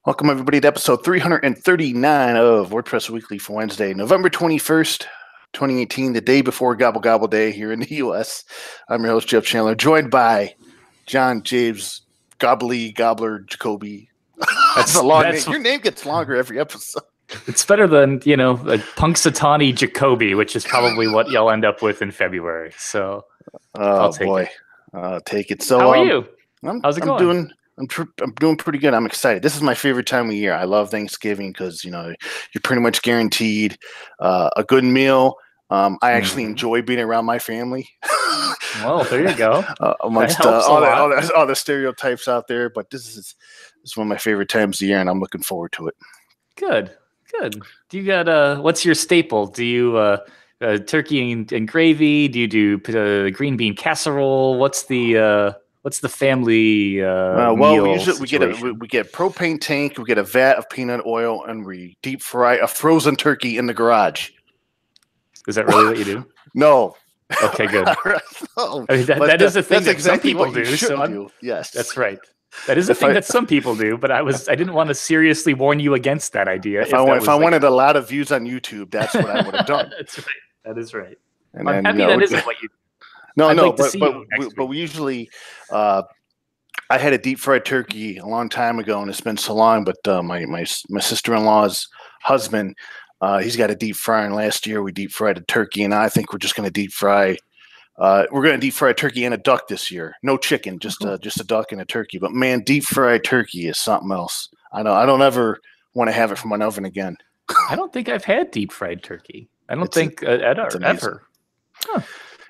Welcome, everybody, to episode 339 of WordPress Weekly for Wednesday, November 21st, 2018, the day before Gobble Gobble Day here in the U.S. I'm your host, Jeff Chandler, joined by John James Gobbler Jacoby. That's a long name. Your name gets longer every episode. It's better than, like Punxsutawney Jacoby, which is probably what you'll end up with in February. So I'll take it. I'll take it. So how are you? How's it going? I'm doing pretty good. I'm excited. This is my favorite time of year. I love Thanksgiving because, you're pretty much guaranteed a good meal. I actually enjoy being around my family. Well, there you go. Amongst all the stereotypes out there. But this is one of my favorite times of the year, and I'm looking forward to it. Good. Do you got what's your staple? Do you turkey and gravy? Do you do green bean casserole? What's the family meal usually we get a propane tank, we get a vat of peanut oil, and we deep fry a frozen turkey in the garage. Is that really what you do? No. Okay, good. No, I mean, that is a thing that exactly some people do. Do. Yes, that's right. That is a thing that some people do, but I didn't want to seriously warn you against that idea. If I wanted a lot of views on YouTube, that's what I would have done. That's right. That is right. And I'm happy that isn't what you do. But we usually, I had a deep fried turkey a long time ago, and it's been so long. But my sister-in-law's husband, he's got a deep fryer. And last year we deep fried a turkey, and I think we're just going to deep fry. We're going to deep fry a turkey and a duck this year. No chicken, just a duck and a turkey. But man, deep fried turkey is something else. I don't ever want to have it from an oven again. I don't think I've had deep fried turkey. I don't think ever. Huh.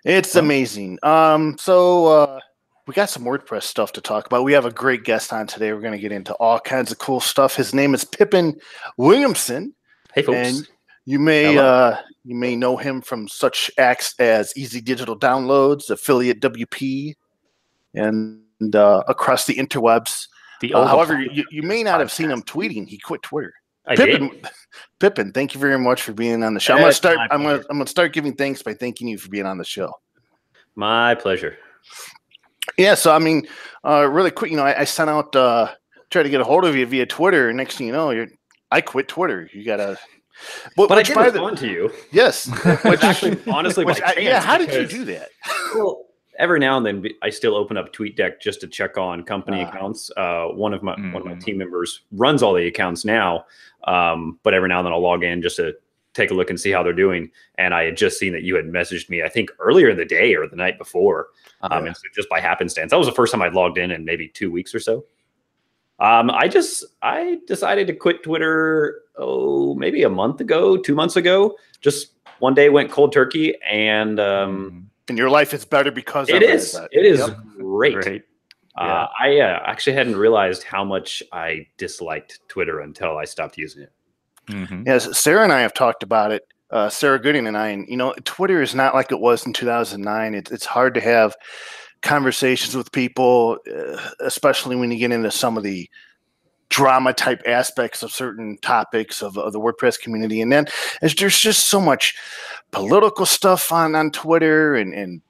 It's amazing. So we got some WordPress stuff to talk about. We have a great guest on today. We're going to get into all kinds of cool stuff. His name is Pippin Williamson. Hey, folks. And you may know him from such acts as Easy Digital Downloads, Affiliate WP, and across the interwebs. However, you may not have seen him tweeting. He quit Twitter. Pippin, thank you very much for being on the show. I'm gonna start giving thanks by thanking you for being on the show. My pleasure. Yeah, so I mean, really quick, I sent out try to get a hold of you via Twitter, and next thing you know, I quit Twitter. You gotta. But I did respond to you. Yes, which actually, honestly, how did you do that? Well, every now and then, I still open up TweetDeck just to check on company accounts. One of my team members runs all the accounts now, but every now and then I'll log in just to take a look and see how they're doing. And I had just seen that you had messaged me, I think, earlier in the day or the night before. And so just by happenstance, that was the first time I'd logged in maybe 2 weeks or so. I decided to quit Twitter, maybe a month ago, 2 months ago. Just one day went cold turkey, and your life is better because it is. It is great. Yeah. I actually hadn't realized how much I disliked Twitter until I stopped using it. Mm-hmm. Yes, Sarah and I have talked about it. Sarah Gooding and I, and Twitter is not like it was in 2009. It's hard to have conversations with people, especially when you get into some of the drama type aspects of certain topics of the WordPress community. And then there's just so much political stuff on Twitter, and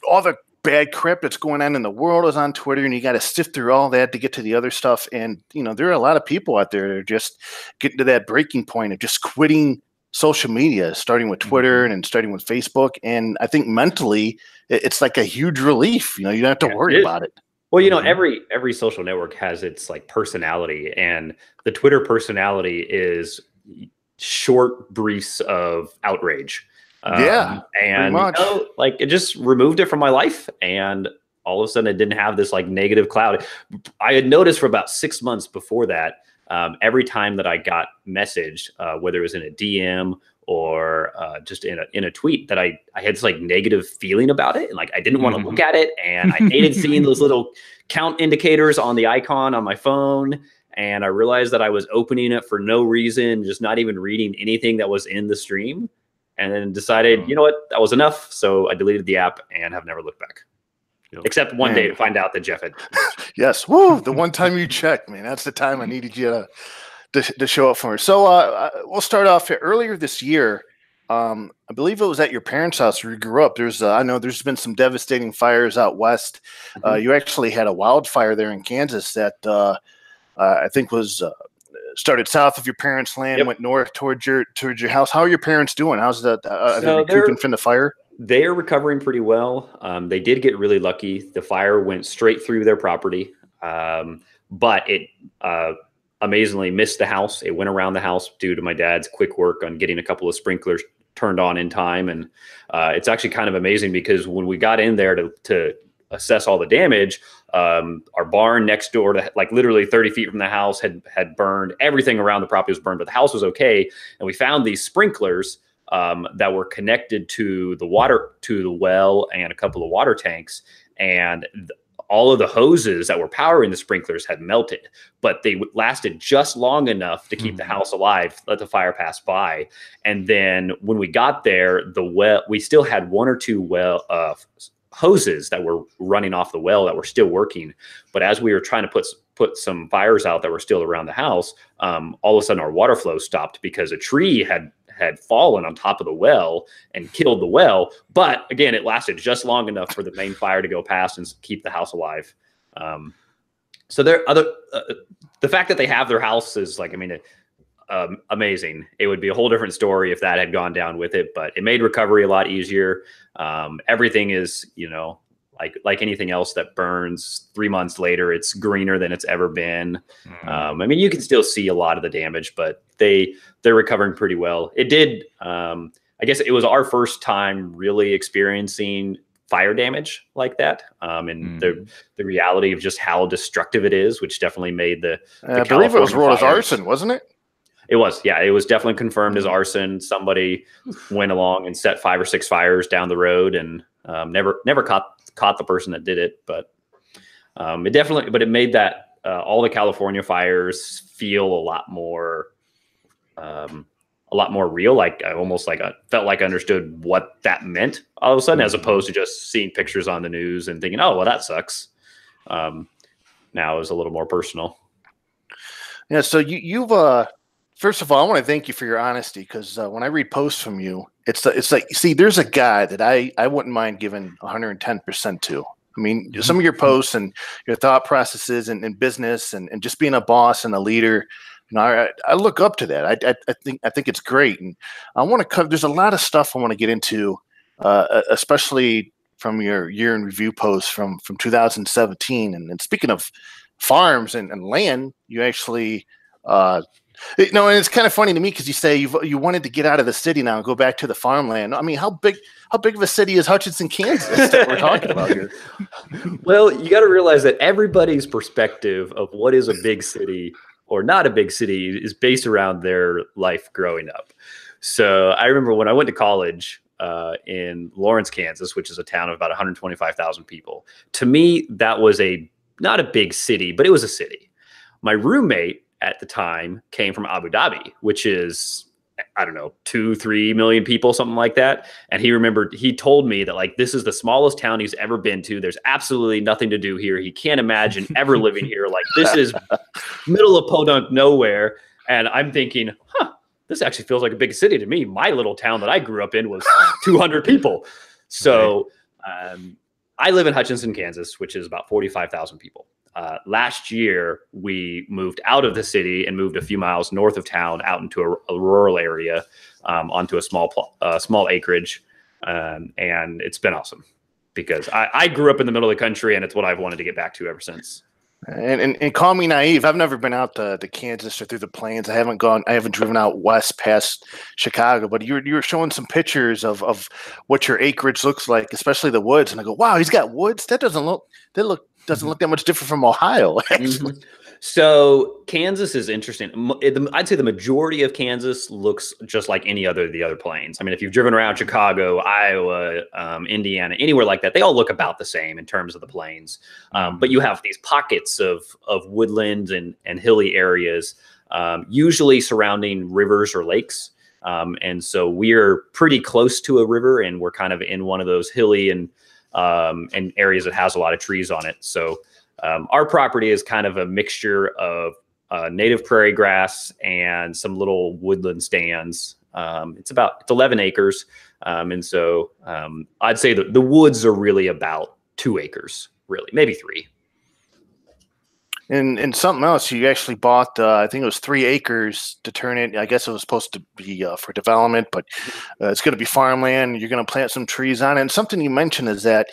all the bad crap that's going on in the world is on Twitter, and you got to sift through all that to get to the other stuff. And, there are a lot of people out there that are just getting to that breaking point of just quitting social media, starting with Twitter and starting with Facebook. And I think mentally it's like a huge relief. You don't have to worry about it. Well, every social network has its like personality, and the Twitter personality is short briefs of outrage. And it just removed it from my life, and all of a sudden it didn't have this like negative cloud. I had noticed for about 6 months before that, every time that I got messaged, whether it was in a DM or just in a tweet, that I had this like negative feeling about it, and like I didn't want to look at it, and I hated seeing those little count indicators on the icon on my phone. And I realized that I was opening it for no reason, just not even reading anything that was in the stream. And then decided, you know what, that was enough. So I deleted the app and have never looked back. Yep. Except one day to find out that Jeff had. Yes. Woo. The one time you checked, man, that's the time I needed you to show up for me. So we'll start off here. Earlier this year, I believe it was at your parents' house where you grew up. I know there's been some devastating fires out west. You actually had a wildfire there in Kansas that I think was started south of your parents' land, went north towards your house. How are your parents doing? How's that? Are they recouping from the fire? They are recovering pretty well. They did get really lucky. The fire went straight through their property, but it amazingly missed the house. It went around the house due to my dad's quick work on getting a couple of sprinklers turned on in time. And it's actually kind of amazing because when we got in there to assess all the damage, our barn next door to like literally 30 feet from the house had burned. Everything around the property was burned, but the house was okay. And we found these sprinklers that were connected to the well and a couple of water tanks. And all of the hoses that were powering the sprinklers had melted, but they lasted just long enough to keep the house alive, let the fire pass by. And then when we got there, we still had one or two hoses that were running off the well that were still working. But as we were trying to put some fires out that were still around the house, all of a sudden our water flow stopped because a tree had fallen on top of the well and killed the well. But again, it lasted just long enough for the main fire to go past and keep the house alive. So the fact that they have their house is amazing. It would be a whole different story if that had gone down with it, but it made recovery a lot easier. Everything is, like anything else that burns 3 months later, it's greener than it's ever been. You can still see a lot of the damage, but they're recovering pretty well. It did. I guess it was our first time really experiencing fire damage like that. And the reality of just how destructive it is, which definitely made the I believe it was ruled as arson, wasn't it? It was, yeah. It was definitely confirmed as arson. Somebody went along and set 5 or 6 fires down the road, and never caught the person that did it. But it made that all the California fires feel a lot more real. Like I felt like I understood what that meant all of a sudden, as opposed to just seeing pictures on the news and thinking, oh, well, that sucks. Now it was a little more personal. Yeah. So you've first of all, I want to thank you for your honesty, because when I read posts from you, it's like, see, there's a guy that I wouldn't mind giving 110% to. Some of your posts and your thought processes and business and just being a boss and a leader, I look up to that. I think it's great, and I want to cover. There's a lot of stuff I want to get into, especially from your year in review post from 2017. And speaking of farms and land, you actually. And it's kind of funny to me because you say you wanted to get out of the city now and go back to the farmland. How big of a city is Hutchinson, Kansas that we're talking about here? Well, you got to realize that everybody's perspective of what is a big city or not a big city is based around their life growing up. So I remember when I went to college in Lawrence, Kansas, which is a town of about 125,000 people. To me, that was not a big city, but it was a city. My roommate at the time came from Abu Dhabi, which is, 2-3 million people, something like that. And he told me that this is the smallest town he's ever been to. There's absolutely nothing to do here. He can't imagine ever living here. This is middle of podunk nowhere. And I'm thinking, this actually feels like a big city to me. My little town that I grew up in was 200 people. So I live in Hutchinson, Kansas, which is about 45,000 people. Last year, we moved out of the city and moved a few miles north of town out into a rural area, onto a small acreage. And it's been awesome because I grew up in the middle of the country, and it's what I've wanted to get back to ever since. And call me naive. I've never been out to Kansas or through the plains. I haven't driven out west past Chicago, but you were showing some pictures of what your acreage looks like, especially the woods. And I go, wow, he's got woods. That doesn't look that much different from Ohio. Actually. So Kansas is interesting. I'd say the majority of Kansas looks just like any of the other plains. If you've driven around Chicago, Iowa, Indiana, anywhere like that, they all look about the same in terms of the plains. But you have these pockets of woodlands and hilly areas, usually surrounding rivers or lakes. And so we're pretty close to a river, and we're kind of in one of those hilly and areas that has a lot of trees on it. So our property is kind of a mixture of native prairie grass and some little woodland stands. It's 11 acres. And so I'd say the woods are really about 2 acres, really, maybe 3. And something else, you actually bought, I think it was 3 acres to turn it. I guess it was supposed to be for development, but it's going to be farmland. You're going to plant some trees on it. And something you mentioned is that,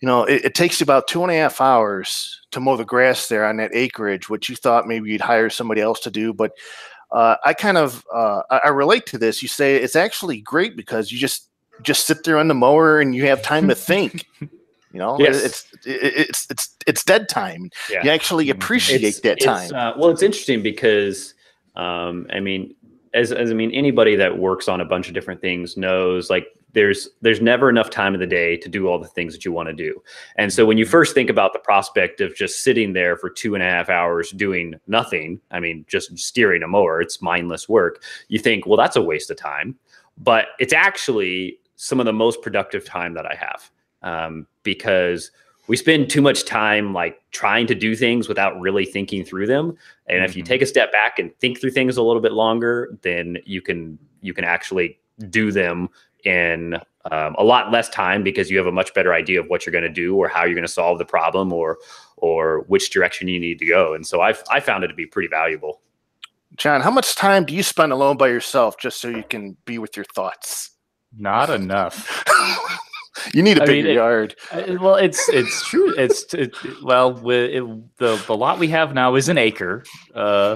it takes you about 2.5 hours to mow the grass there on that acreage, which you thought maybe you'd hire somebody else to do. But I kind of I relate to this. You say it's actually great because you just sit there on the mower and you have time to think. Yes. It's dead time. Yeah. You actually appreciate that time. Well, it's interesting because, anybody that works on a bunch of different things knows, like, there's never enough time in the day to do all the things that you want to do. And so when you first think about the prospect of just sitting there for 2.5 hours doing nothing, just steering a mower, it's mindless work. You think, well, that's a waste of time, but it's actually some of the most productive time that I have. Because we spend too much time like trying to do things without really thinking through them. And if you take a step back and think through things a little bit longer, then you can actually do them in a lot less time, because you have a much better idea of what you're going to do or how you're going to solve the problem or which direction you need to go. And so I found it to be pretty valuable. John, how much time do you spend alone by yourself just so you can be with your thoughts? Not enough. You need a bigger yard. Well, it's true. The lot we have now is an acre,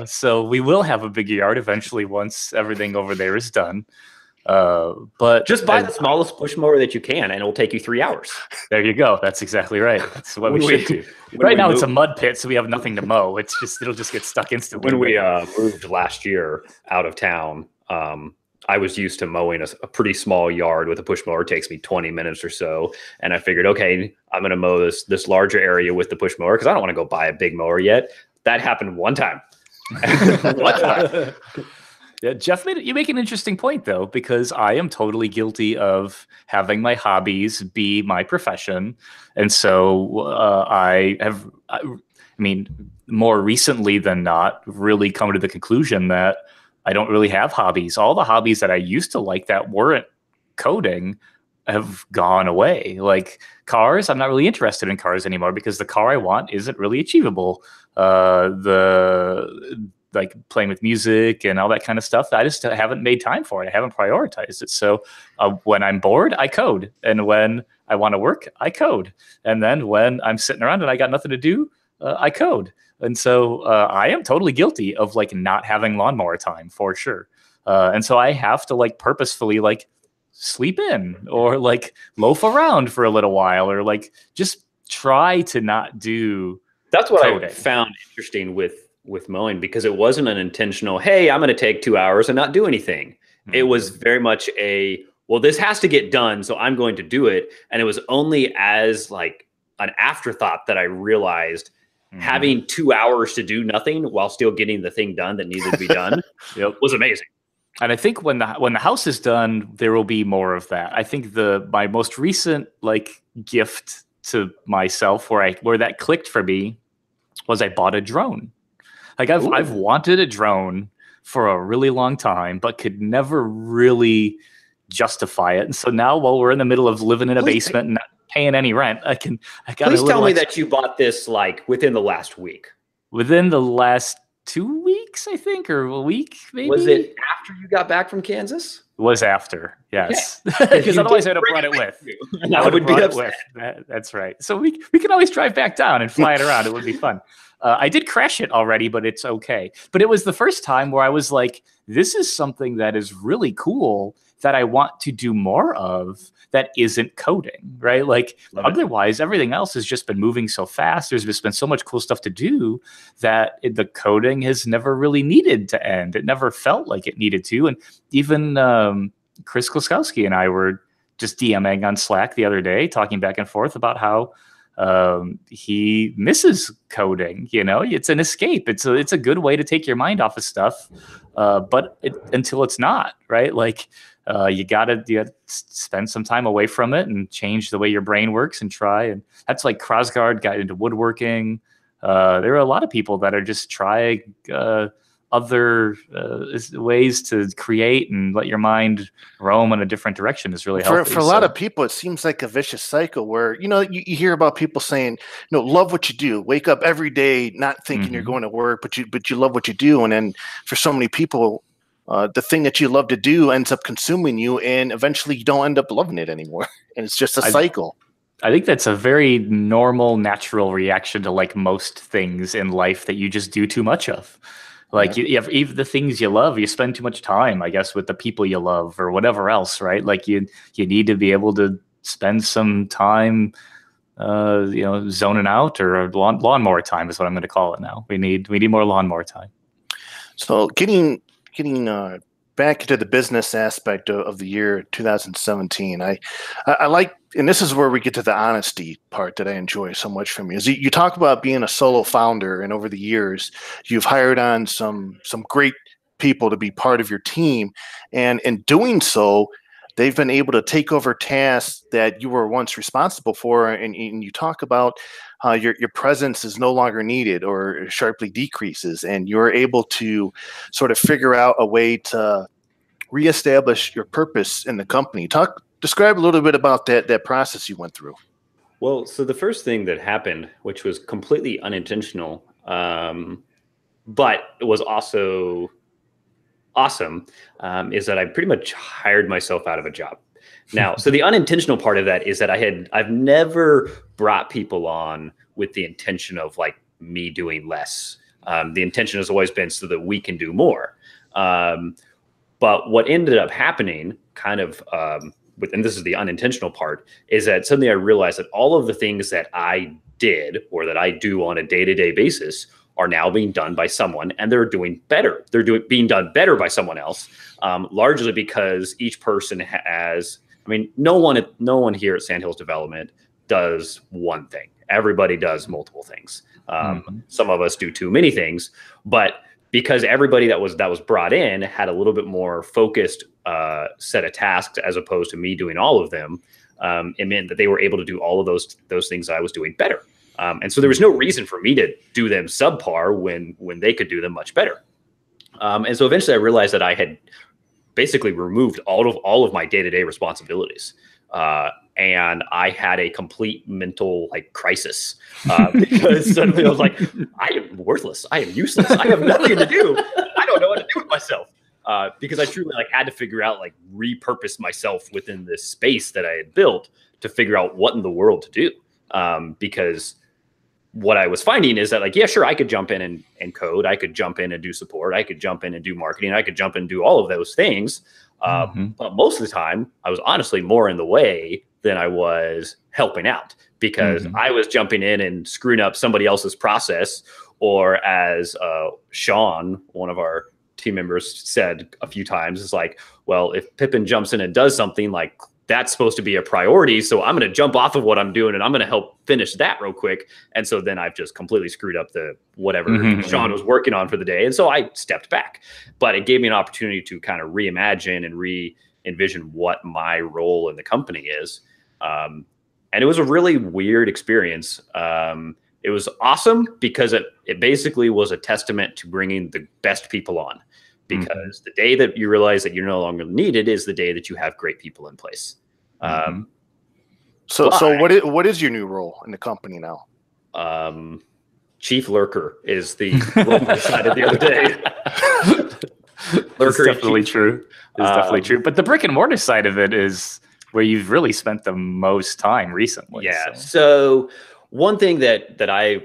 so we will have a bigger yard eventually once everything over there is done. But just buy the smallest push mower that you can, and it'll take you 3 hours. There you go. That's exactly right. That's what we should do. Right now, it's a mud pit, so we have nothing to mow. It'll just get stuck instantly. When we moved last year out of town, I was used to mowing a pretty small yard with a push mower. It takes me 20 minutes or so. And I figured, okay, I'm going to mow this larger area with the push mower because I don't want to go buy a big mower yet. That happened one time. Yeah, Jeff, you make an interesting point, though, because I am totally guilty of having my hobbies be my profession. And so more recently than not, really come to the conclusion that I don't really have hobbies. All the hobbies that I used to like that weren't coding have gone away. Like cars, I'm not really interested in cars anymore because the car I want isn't really achievable. Like playing with music and all that kind of stuff, I just haven't made time for it. I haven't prioritized it. So when I'm bored, I code. And when I want to work, I code. And then when I'm sitting around and I got nothing to do, I code. And so I am totally guilty of like not having lawnmower time for sure. And so I have to like purposefully like sleep in or like loaf around for a little while or like just try to not do. That's what coding. I found interesting with mowing, because it wasn't an intentional, hey, I'm going to take 2 hours and not do anything. Mm-hmm. It was very much well, this has to get done, so I'm going to do it. And it was only as like an afterthought that I realized having 2 hours to do nothing while still getting the thing done that needed to be done was amazing. And I think when the house is done, there will be more of that. I think my most recent like gift to myself where that clicked for me was I bought a drone. Like I've wanted a drone for a really long time, but could never really justify it. And so now, while we're in the middle of living in a basement and not paying any rent, I got. Please tell me that you bought this like within the last week. Within the last 2 weeks, I think, or a week, maybe. Was it after you got back from Kansas? It was after, yes. Because otherwise I'd have brought it with. I would be upset. That's right. So we can always drive back down and fly it around. It would be fun. I did crash it already, but it's okay. But it was the first time where I was like, this is something that is really cool that I want to do more of that isn't coding, right? Like otherwise, everything else has just been moving so fast. There's just been so much cool stuff to do that the coding has never really needed to end. It never felt like it needed to. And even Chris Kloskowski and I were just DMing on Slack the other day, talking back and forth about how he misses coding. It's an escape. It's a good way to take your mind off of stuff, but until it's not, right? Like you gotta spend some time away from it and change the way your brain works and try. And that's like Krosgaard got into woodworking. There are a lot of people that are just trying other ways to create and let your mind roam in a different direction is really healthy. For a lot of people, it seems like a vicious cycle where, you hear about people saying, love what you do, wake up every day, not thinking you're going to work, but you love what you do. And then for so many people, the thing that you love to do ends up consuming you, and eventually you don't end up loving it anymore. And it's just a cycle. I think that's a very normal, natural reaction to like most things in life that you just do too much of. Like you have even the things you love, you spend too much time, I guess, with the people you love or whatever else, right? Like you need to be able to spend some time, zoning out, or lawnmower time is what I'm going to call it now. We need more lawnmower time. So getting back into the business aspect of the year 2017, I like, and this is where we get to the honesty part that I enjoy so much from you. Is you talk about being a solo founder, and over the years, you've hired on some great people to be part of your team, and in doing so, they've been able to take over tasks that you were once responsible for, and you talk about how your presence is no longer needed or sharply decreases, and you're able to sort of figure out a way to reestablish your purpose in the company. Describe a little bit about that process you went through. Well, so the first thing that happened, which was completely unintentional, but it was also awesome, is that I pretty much hired myself out of a job. Now, so the unintentional part of that is that I've never brought people on with the intention of like me doing less. The intention has always been so that we can do more. But what ended up happening kind of, and this is the unintentional part, is that suddenly I realized that all of the things that I did or that I do on a day-to-day basis are now being done by someone, and they're doing better. They're being done better by someone else, largely because each person has, no one here at Sandhills Development does one thing. Everybody does multiple things. Some of us do too many things, but because everybody that was brought in had a little bit more focused set of tasks as opposed to me doing all of them, it meant that they were able to do all of those things I was doing better. And so there was no reason for me to do them subpar when they could do them much better. And so eventually I realized that I had basically removed all of my day-to-day responsibilities. And I had a complete mental crisis because suddenly I was like, I am worthless. I am useless. I have nothing to do. I don't know what to do with myself. Because I truly had to figure out repurpose myself within this space that I had built to figure out what in the world to do. Because what I was finding is that yeah, sure, I could jump in and code. I could jump in and do support. I could jump in and do marketing. I could jump in and do all of those things. But most of the time I was honestly more in the way than I was helping out, because I was jumping in and screwing up somebody else's process. Or as Sean, one of our team members, said a few times, it's well, if Pippin jumps in and does something, that's supposed to be a priority. So I'm going to jump off of what I'm doing and I'm going to help finish that real quick. And so then I've just completely screwed up the whatever Sean was working on for the day. And so I stepped back, but it gave me an opportunity to kind of reimagine and re-envision what my role in the company is. And it was a really weird experience. It was awesome because it basically was a testament to bringing the best people on, because the day that you realize that you're no longer needed is the day that you have great people in place. So what is your new role in the company now? Chief Lurker is the role I decided the other day. Lurker, it's definitely true. It's definitely true. But the brick and mortar side of it is where you've really spent the most time recently. Yeah. So one thing that I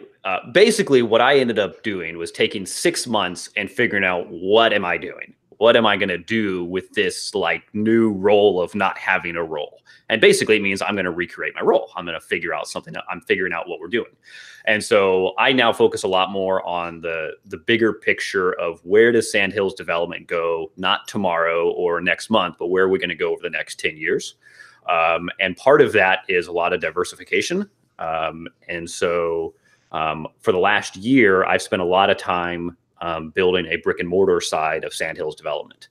basically what I ended up doing was taking 6 months and figuring out, what am I doing? What am I going to do with this new role of not having a role? And basically it means I'm going to recreate my role. I'm going to figure out something. I'm figuring out what we're doing. And so I now focus a lot more on the bigger picture of where does Sandhills Development go, not tomorrow or next month, but where are we going to go over the next 10 years? And part of that is a lot of diversification. And so for the last year, I've spent a lot of time building a brick and mortar side of Sandhills Development.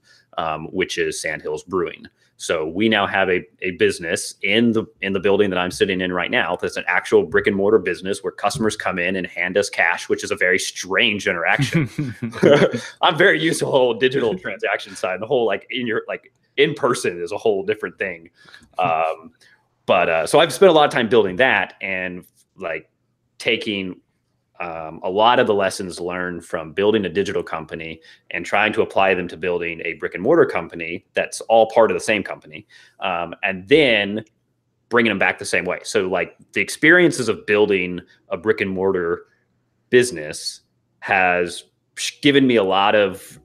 which is Sandhills Brewing. So we now have a business in the building that I'm sitting in right now. That's an actual brick and mortar business where customers come in and hand us cash, which is a very strange interaction. I'm very used to the whole digital transaction side. The whole in person is a whole different thing. So I've spent a lot of time building that and like taking a lot of the lessons learned from building a digital company and trying to apply them to building a brick and mortar company that's all part of the same company, and then bringing them back the same way. So like the experiences of building a brick and mortar business has given me a lot of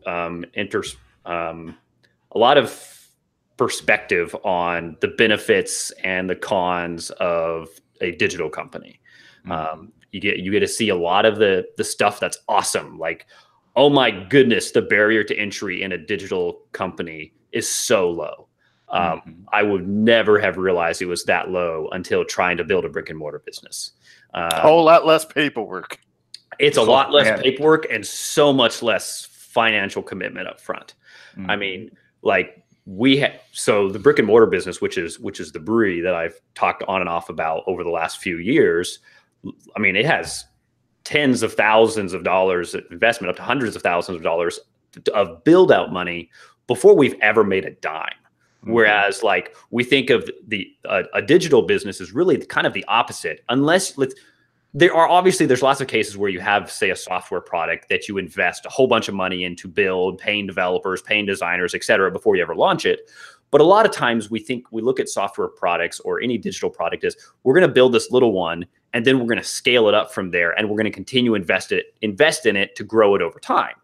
perspective on the benefits and the cons of a digital company. You get to see a lot of the stuff that's awesome. Like, oh my goodness, the barrier to entry in a digital company is so low. I would never have realized it was that low until trying to build a brick and mortar business. A whole lot less paperwork. It's a lot less paperwork and so much less financial commitment up front. I mean, like so the brick and mortar business, which is the brewery that I've talked on and off about over the last few years. I mean, it has tens of thousands of dollars of investment, up to hundreds of thousands of dollars of build out money before we've ever made a dime. Whereas like we think of a digital business is really kind of the opposite, there's lots of cases where you have, say, a software product that you invest a whole bunch of money into build, paying developers, paying designers, et cetera, before you ever launch it. But a lot of times we look at software products or any digital product as we're going to build this little one and then we're going to scale it up from there and we're going to continue invest in it to grow it over time.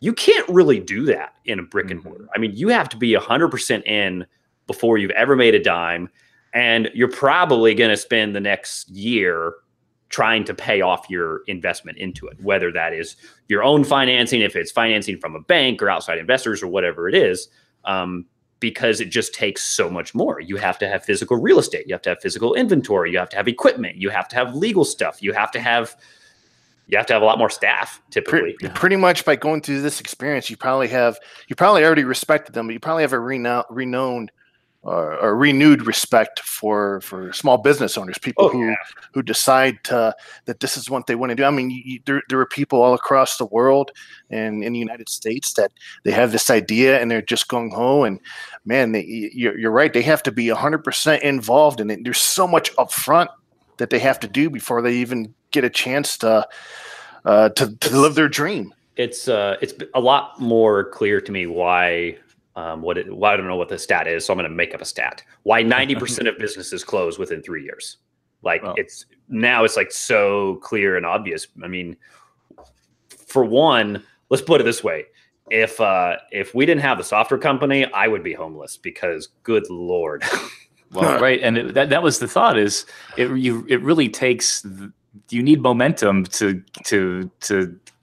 You can't really do that in a brick and mortar. I mean, you have to be 100% in before you've ever made a dime. And you're probably going to spend the next year trying to pay off your investment into it, whether that is your own financing, if it's financing from a bank or outside investors or whatever it is, because it just takes so much more. You have to have physical real estate. You have to have physical inventory. You have to have equipment. You have to have legal stuff. You have to have a lot more staff typically. Pretty much by going through this experience, you probably already respected them, but you probably have a renewed respect for small business owners, people who decide that this is what they want to do. I mean, there are people all across the world and in the United States that they have this idea and they're just gung ho. And man, you're right. They have to be 100% involved in it. There's so much upfront that they have to do before they even get a chance to live their dream. It's a lot more clear to me why. I don't know what the stat is, so I'm going to make up a stat. Why 90% of businesses close within 3 years? Like it's like so clear and obvious. I mean, for one, let's put it this way: if we didn't have the software company, I would be homeless because, good Lord. Well, right, and that was the thought. Is it really takes? You need momentum to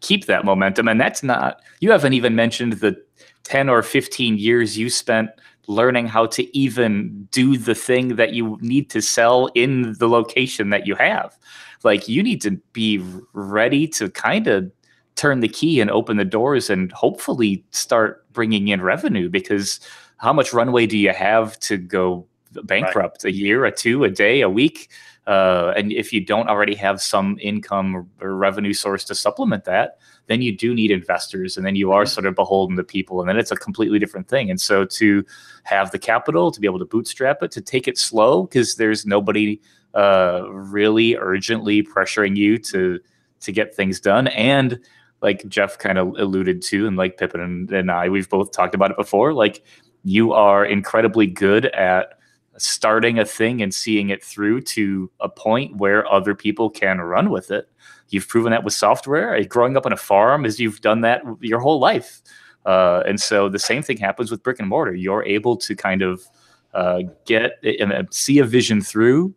keep that momentum, and that's not. You haven't even mentioned the 10 or 15 years you spent learning how to even do the thing that you need to sell in the location that you have. Like, you need to be ready to kind of turn the key and open the doors and hopefully start bringing in revenue, because how much runway do you have to go bankrupt? Right. A year, a two, a day, a week? And if you don't already have some income or revenue source to supplement that, then you do need investors, and then you are sort of beholden to people, and then it's a completely different thing. And so to have the capital, to be able to bootstrap it, to take it slow, because there's nobody really urgently pressuring you to get things done. And like Jeff kind of alluded to, and like Pippin and I, we've both talked about it before, like you are incredibly good at starting a thing and seeing it through to a point where other people can run with it. You've proven that with software. Growing up on a farm is you've done that your whole life. And so the same thing happens with brick and mortar. You're able to kind of get and see a vision through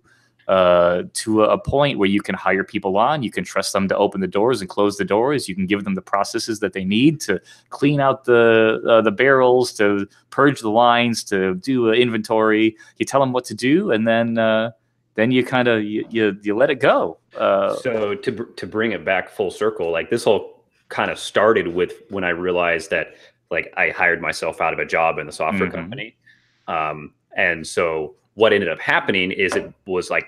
to a point where you can hire people on. You can trust them to open the doors and close the doors. You can give them the processes that they need to clean out the barrels, to purge the lines, to do inventory. You tell them what to do, and then you kind of you let it go. So to bring it back full circle, like this all kind of started with when I realized that like I hired myself out of a job in the software company. And so what ended up happening is it was like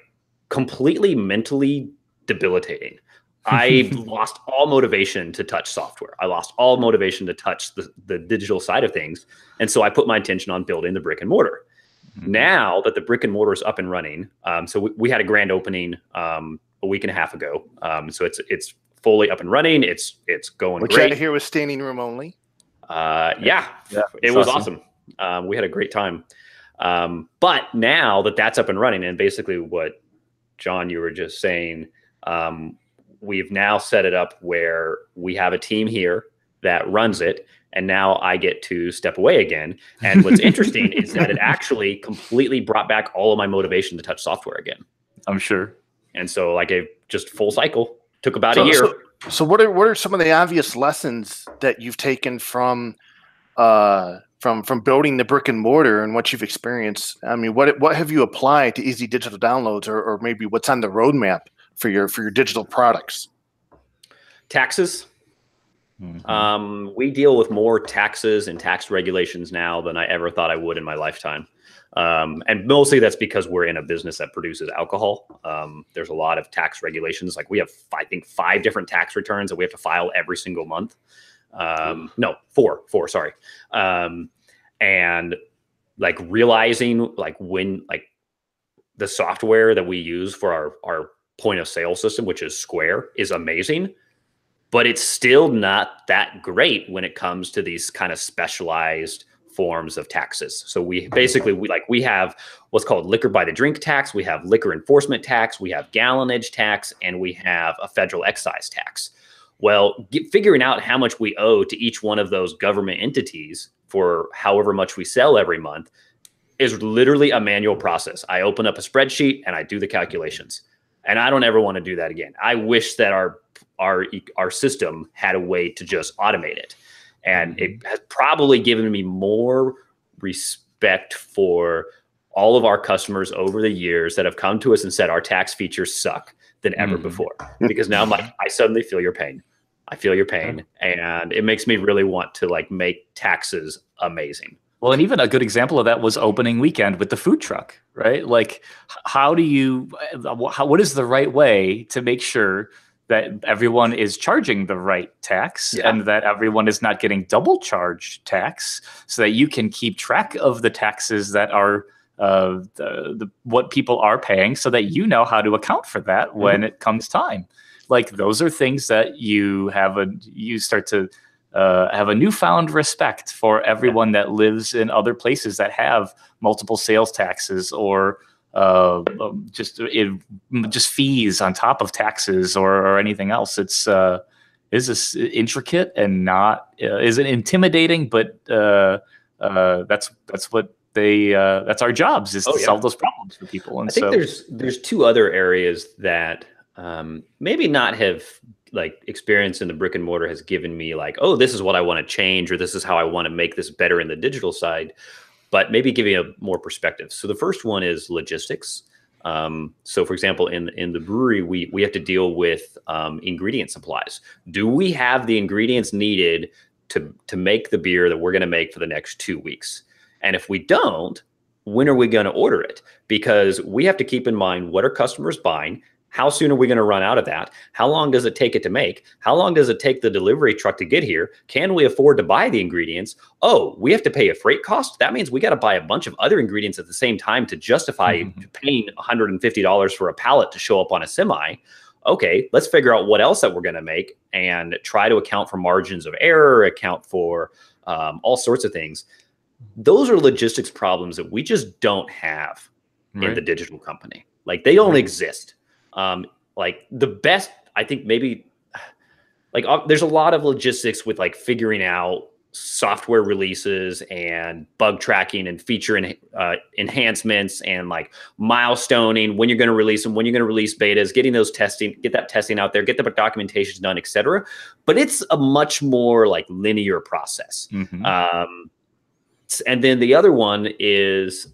completely mentally debilitating. I lost all motivation to touch software. I lost all motivation to touch the digital side of things. And so I put my attention on building the brick and mortar. Now that the brick and mortar is up and running, so we had a grand opening a week and a half ago. So it's fully up and running. It's going great. What you had to hear was standing room only. Yeah, it was awesome. We had a great time. But now that that's up and running, and basically what John, you were just saying, we've now set it up where we have a team here that runs it. And now I get to step away again. And what's interesting is that it actually completely brought back all of my motivation to touch software again. I'm sure. And so like a just full cycle took about a year. So what are some of the obvious lessons that you've taken from building the brick and mortar and what you've experienced? I mean, what have you applied to Easy Digital Downloads, or maybe what's on the roadmap for your digital products? Taxes. We deal with more taxes and tax regulations now than I ever thought I would in my lifetime. And mostly that's because we're in a business that produces alcohol. There's a lot of tax regulations. Like we have, I think, 5 different tax returns that we have to file every single month. No, four, sorry. And like realizing like when like the software that we use for our point of sale system, which is Square, is amazing, but it's still not that great when it comes to these kind of specialized forms of taxes. So we have what's called liquor by the drink tax. We have liquor enforcement tax. We have gallonage tax, and we have a federal excise tax. Well, figuring out how much we owe to each one of those government entities for however much we sell every month is literally a manual process. I open up a spreadsheet and I do the calculations, and I don't ever want to do that again. I wish that our system had a way to just automate it. And it has probably given me more respect for all of our customers over the years that have come to us and said our tax features suck than ever before. Because now I'm like, I suddenly feel your pain. I feel your pain. And it makes me really want to like make taxes amazing. Well, and even a good example of that was opening weekend with the food truck, right? Like what is the right way to make sure that everyone is charging the right tax and that everyone is not getting double charged tax, so that you can keep track of the taxes that are what people are paying, so that you know how to account for that when it comes time. Like those are things that you start to have a newfound respect for everyone that lives in other places that have multiple sales taxes or just fees on top of taxes or anything else. It's is this intricate and not isn't intimidating, but that's what that's our jobs is to solve those problems for people. And I think there's 2 other areas that maybe not have like experience in the brick and mortar has given me like, oh, this is what I want to change, or this is how I want to make this better in the digital side, but maybe giving a more perspective. So the first one is logistics. So for example, in the brewery, we have to deal with ingredient supplies. Do we have the ingredients needed to make the beer that we're going to make for the next 2 weeks? And if we don't, when are we going to order it? Because we have to keep in mind, what are customers buying? How soon are we going to run out of that? How long does it take it to make? How long does it take the delivery truck to get here? Can we afford to buy the ingredients? Oh, we have to pay a freight cost? That means we got to buy a bunch of other ingredients at the same time to justify paying $150 for a pallet to show up on a semi. Okay, let's figure out what else that we're going to make and try to account for margins of error, account for all sorts of things. Those are logistics problems that we just don't have in the digital company. Like they don't exist. Like the best, I think maybe like there's a lot of logistics with like figuring out software releases and bug tracking and feature enhancements and like milestoning, when you're going to release them, when you're going to release betas, get that testing out there, get the documentation done, etc. But it's a much more like linear process. And then the other one is,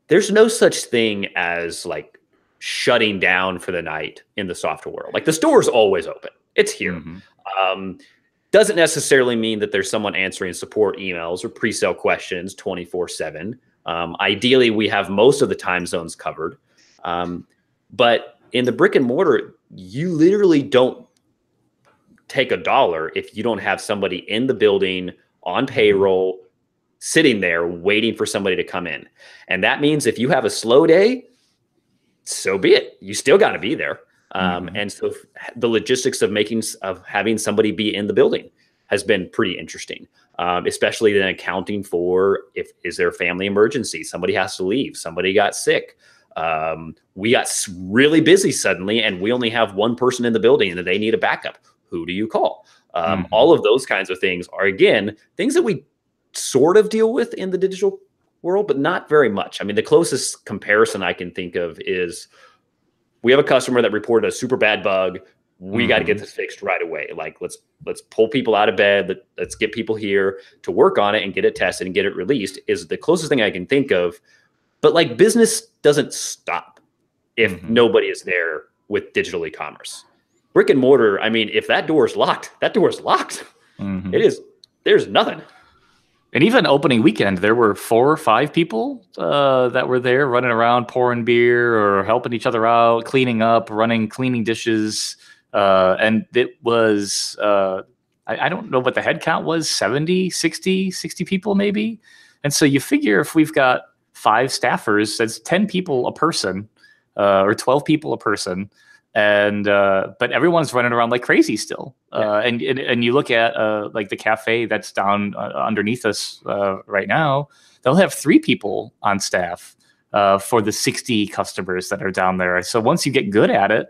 there's no such thing as like shutting down for the night in the software world. Like the store is always open. It's here. Doesn't necessarily mean that there's someone answering support emails or pre-sale questions 24/7. Ideally, we have most of the time zones covered. But in the brick and mortar, you literally don't take $1 if you don't have somebody in the building on payroll, sitting there waiting for somebody to come in. And that means if you have a slow day, so be it. You still got to be there. And so the logistics of having somebody be in the building has been pretty interesting, especially then accounting for is there a family emergency? Somebody has to leave. Somebody got sick. We got really busy suddenly, and we only have one person in the building and they need a backup. Who do you call? All of those kinds of things are, again, things that we sort of deal with in the digital world, but not very much. I mean, the closest comparison I can think of is we have a customer that reported a super bad bug. We got to get this fixed right away. Like, let's pull people out of bed. Let's get people here to work on it and get it tested and get it released is the closest thing I can think of. But like, business doesn't stop if nobody is there with digital e-commerce. Brick and mortar, I mean, if that door is locked, that door is locked. It is. There's nothing. And even opening weekend, there were 4 or 5 people that were there running around, pouring beer or helping each other out, cleaning up, cleaning dishes. And it was, I don't know what the head count was, 60 people maybe. And so you figure if we've got 5 staffers, that's 10 people a person, or 12 people a person. And but everyone's running around like crazy still. And you look at like the cafe that's down underneath us right now, they'll have 3 people on staff for the 60 customers that are down there. So once you get good at it,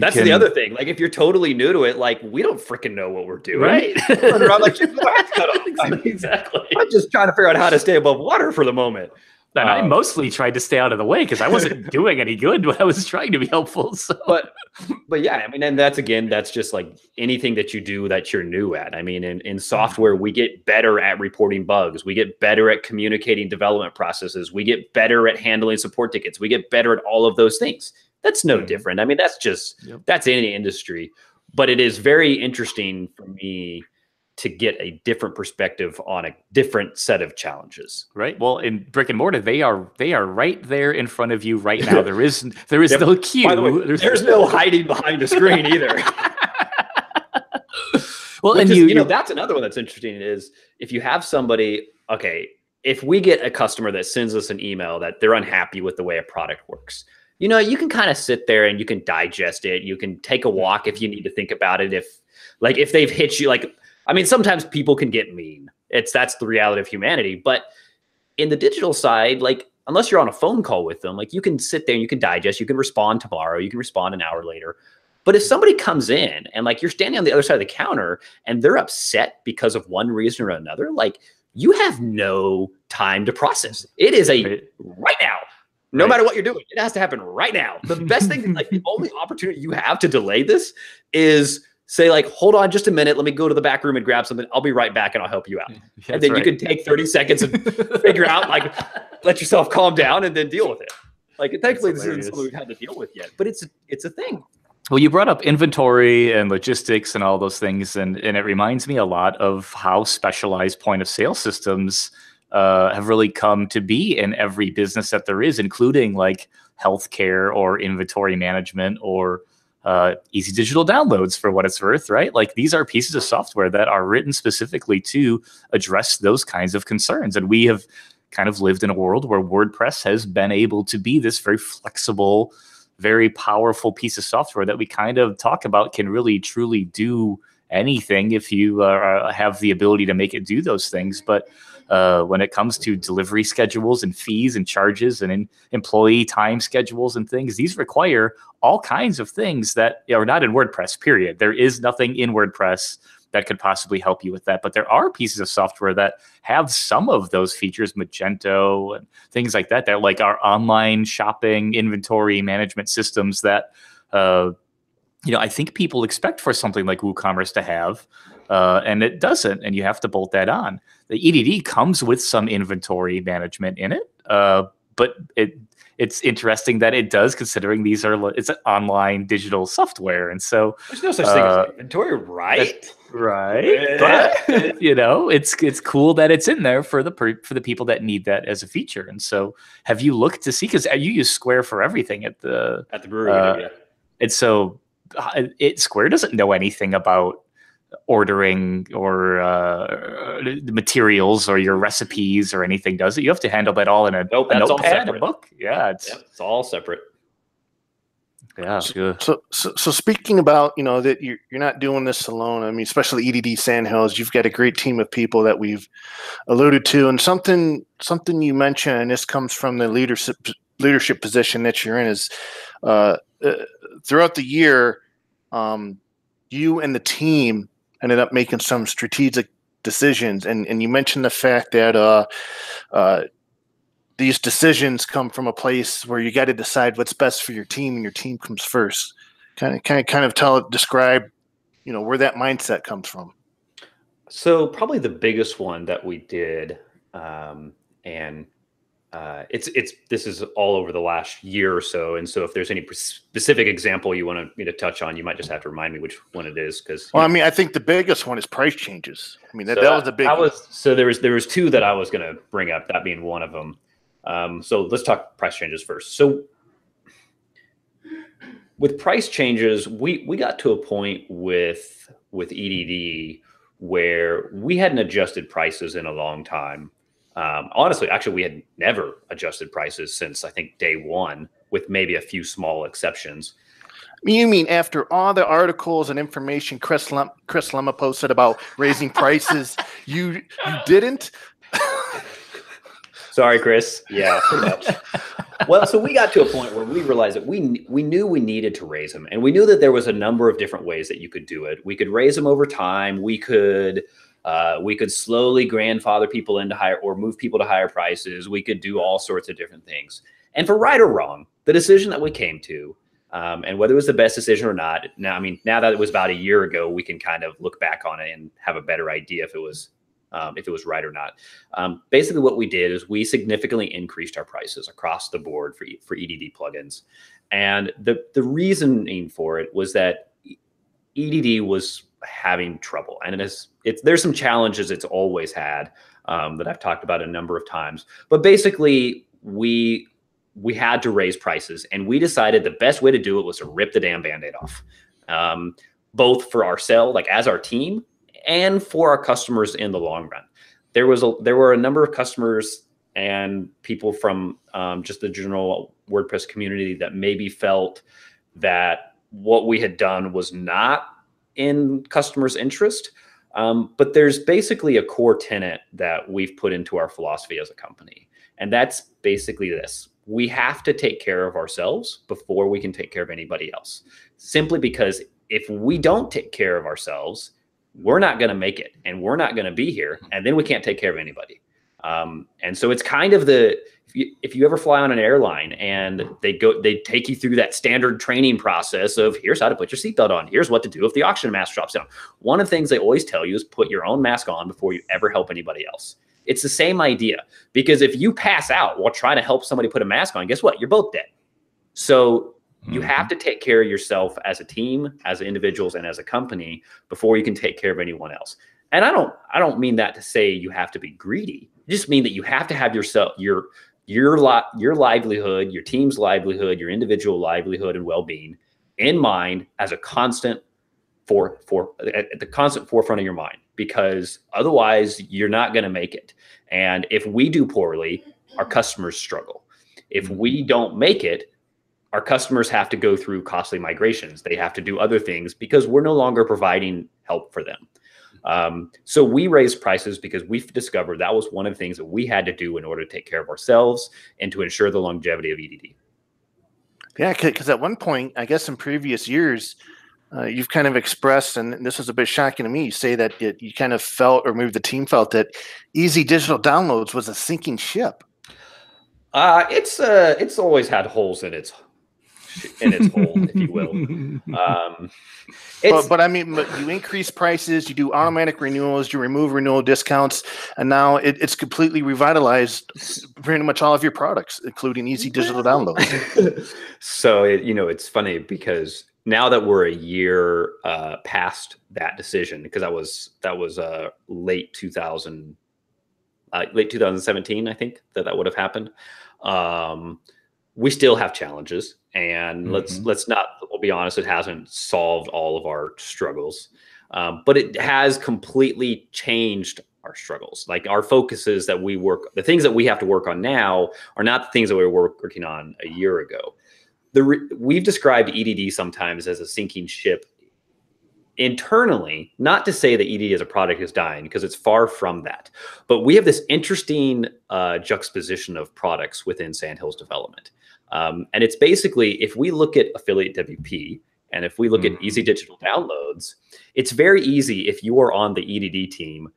that's the other thing. Like, if you're totally new to it, like, we don't freaking know what we're doing. Right. Around like, exactly. I'm just trying to figure out how to stay above water for the moment. And I mostly tried to stay out of the way because I wasn't doing any good when I was trying to be helpful. So. But yeah, I mean, and that's just like anything that you do that you're new at. I mean, in software, we get better at reporting bugs. We get better at communicating development processes. We get better at handling support tickets. We get better at all of those things. That's no different. I mean, that's any industry. But it is very interesting for me to get a different perspective on a different set of challenges. Right. Well, in brick and mortar, they are right there in front of you right now. There is no queue. By the way, there's no hiding behind a screen either. Well, and you know, that's another one that's interesting is if you have somebody, okay, if we get a customer that sends us an email that they're unhappy with the way a product works, you know, you can kind of sit there and you can digest it. You can take a walk if you need to think about it. If they've hit you, like, I mean, sometimes people can get mean. That's the reality of humanity. But in the digital side, like, unless you're on a phone call with them, like, you can sit there and you can digest, you can respond tomorrow, you can respond an hour later. But if somebody comes in and like you're standing on the other side of the counter and they're upset because of one reason or another, like, you have no time to process. It is right now. No matter what you're doing, it has to happen right now. The best thing, like, the only opportunity you have to delay this is say, like, hold on just a minute. Let me go to the back room and grab something. I'll be right back and I'll help you out. And then you can take 30 seconds and figure out, like, let yourself calm down and then deal with it. Like, thankfully, this isn't something we've had to deal with yet, but it's a thing. Well, you brought up inventory and logistics and all those things. And it reminds me a lot of how specialized point of sale systems have really come to be in every business that there is, including like healthcare or inventory management or easy digital downloads, for what it's worth, right? Like, these are pieces of software that are written specifically to address those kinds of concerns. And we have kind of lived in a world where WordPress has been able to be this very flexible, very powerful piece of software that we kind of talk about can really truly do anything if you have the ability to make it do those things. But when it comes to delivery schedules and fees and charges and employee time schedules and things, these require all kinds of things that are not in WordPress, period. There is nothing in WordPress that could possibly help you with that. But there are pieces of software that have some of those features, Magento and things like that, that like our online shopping inventory management systems that, I think people expect for something like WooCommerce to have, and it doesn't, and you have to bolt that on. The EDD comes with some inventory management in it, but it's interesting that it does, considering it's an online digital software, and so there's no such thing as inventory, right? Right, but it's cool that it's in there for the people that need that as a feature. And so, have you looked to see, because you use Square for everything at the brewery, yeah. And so, Square doesn't know anything about ordering or the materials or your recipes or anything, does it? You have to handle that all in a notepad, a book. Yeah, it's all separate. Yeah. So speaking about, that you're not doing this alone. I mean, especially EDD Sandhills, you've got a great team of people that we've alluded to, and something you mentioned, and this comes from the leadership position that you're in, is throughout the year, you and the team ended up making some strategic decisions, and you mentioned the fact that these decisions come from a place where you got to decide what's best for your team, and your team comes first. Kind of describe, where that mindset comes from. So probably the biggest one that we did, this is all over the last year or so. And so if there's any specific example you want me to touch on, you might just have to remind me which one it is. I think the biggest one is price changes. I mean, that was the big one. So there was two that I was going to bring up, that being one of them. So let's talk price changes first. So with price changes, we got to a point with EDD where we hadn't adjusted prices in a long time. Honestly, actually, we had never adjusted prices since, I think, day one, with maybe a few small exceptions. You mean after all the articles and information Chris Lemma posted about raising prices, you didn't? Sorry, Chris. Yeah, pretty much. Well, so we got to a point where we realized that we knew we needed to raise them, and we knew that there was a number of different ways that you could do it. We could raise them over time. We could slowly grandfather people into higher, or move people to higher prices. We could do all sorts of different things. And for right or wrong, the decision that we came to, and whether it was the best decision or not, now that it was about a year ago, we can kind of look back on it and have a better idea if it was right or not. Basically, what we did is we significantly increased our prices across the board for EDD plugins. And the reasoning for it was that EDD was having trouble, and there's some challenges it's always had that I've talked about a number of times. But basically, we had to raise prices, and we decided the best way to do it was to rip the damn Band-Aid off, both for ourselves, like as our team, and for our customers in the long run. There were a number of customers and people from just the general WordPress community that maybe felt that what we had done was not in customers' interest. But there's basically a core tenet that we've put into our philosophy as a company. And that's basically this: we have to take care of ourselves before we can take care of anybody else. Simply because if we don't take care of ourselves, we're not going to make it, and we're not going to be here, and then we can't take care of anybody. And so it's kind of if you ever fly on an airline and they take you through that standard training process of here's how to put your seatbelt on, here's what to do if the oxygen mask drops down. One of the things they always tell you is put your own mask on before you ever help anybody else. It's the same idea, because if you pass out while trying to help somebody put a mask on, guess what? You're both dead. So you have to take care of yourself as a team, as individuals, and as a company before you can take care of anyone else. And I don't mean that to say you have to be greedy. I just mean that you have to have your livelihood, your team's livelihood, your individual livelihood and well-being in mind as a constant at the constant forefront of your mind, because otherwise you're not going to make it. And if we do poorly, our customers struggle. If we don't make it, our customers have to go through costly migrations. They have to do other things because we're no longer providing help for them. So we raised prices because we've discovered that was one of the things that we had to do in order to take care of ourselves and to ensure the longevity of EDD. Yeah, because at one point, I guess in previous years, you've kind of expressed, and this was a bit shocking to me, you say that you kind of felt, or maybe the team felt, that easy digital downloads was a sinking ship. It's always had holes in its in its hole, if you will. But I mean, you increase prices, you do automatic renewals, you remove renewal discounts, and now it's completely revitalized pretty much all of your products, including easy digital downloads. So it's funny because now that we're a year past that decision, because that was late 2017, I think that would have happened. We still have challenges, and we'll be honest, it hasn't solved all of our struggles, but it has completely changed our struggles. Like our focuses the things that we have to work on now are not the things that we were working on a year ago. We've described EDD sometimes as a sinking ship internally, not to say that EDD as a product is dying, because it's far from that. But we have this interesting juxtaposition of products within Sandhills development. And it's basically, if we look at Affiliate WP and if we look at easy digital downloads, it's very easy if you are on the EDD team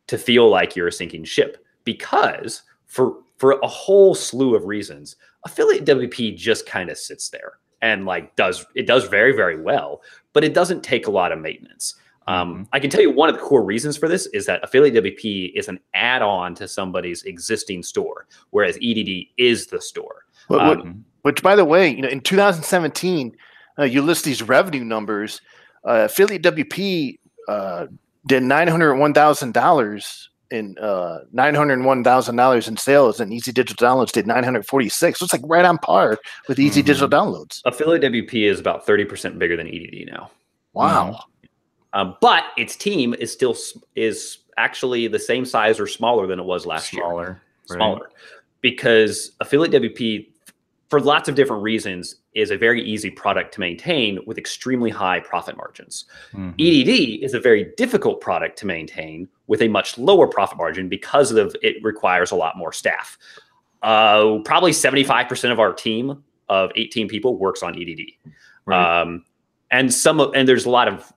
to feel like you're a sinking ship, because for a whole slew of reasons, Affiliate WP just kind of sits there and does very, very well, but it doesn't take a lot of maintenance. I can tell you one of the core reasons for this is that Affiliate WP is an add-on to somebody's existing store, whereas EDD is the store. Which, by the way, in 2017, you list these revenue numbers. Affiliate WP did $901,000 in sales, and Easy Digital Downloads did 946. So it's right on par with Easy Digital Downloads. Affiliate WP is about 30% bigger than EDD now. Wow. But its team is actually the same size or smaller than it was last year. Smaller. Because Affiliate WP, for lots of different reasons, is a very easy product to maintain with extremely high profit margins. EDD is a very difficult product to maintain with a much lower profit margin because it requires a lot more staff. Probably 75% of our team of 18 people works on EDD. Right. And there's a lot of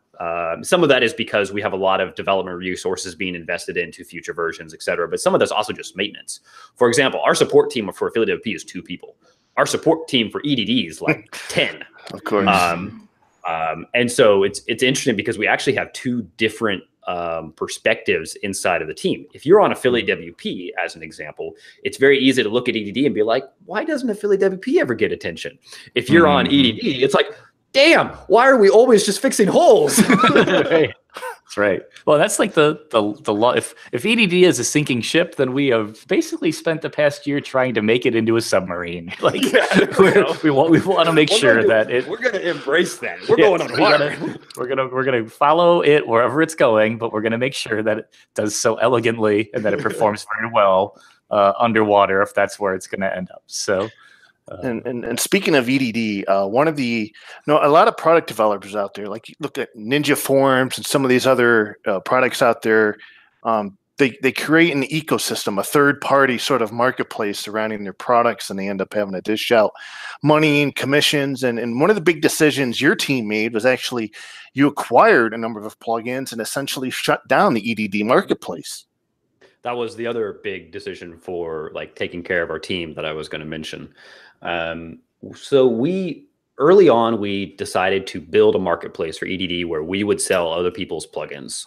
some of that is because we have a lot of development resources being invested into future versions, et cetera. But some of that's also just maintenance. For example, our support team for Affiliate WP is 2 people. Our support team for EDD is 10. Of course. And so it's interesting because we actually have 2 different perspectives inside of the team. If you're on Affiliate WP, as an example, it's very easy to look at EDD and be like, why doesn't Affiliate WP ever get attention? If you're on EDD, it's like, damn, why are we always just fixing holes? Right. That's right. Well, that's the law. If EDD is a sinking ship, then we have basically spent the past year trying to make it into a submarine. We want to make sure that we're going to embrace that. We're going on water. We're gonna follow it wherever it's going, but we're gonna make sure that it does so elegantly and that it performs very well underwater if that's where it's gonna end up. So. And speaking of EDD, one of a lot of product developers out there, like you look at Ninja Forms and some of these other products out there, they create an ecosystem, a third-party sort of marketplace surrounding their products, and they end up having to dish out money and commissions. And one of the big decisions your team made was actually you acquired a number of plugins and essentially shut down the EDD marketplace. That was the other big decision for taking care of our team that I was going to mention. So early on, we decided to build a marketplace for EDD where we would sell other people's plugins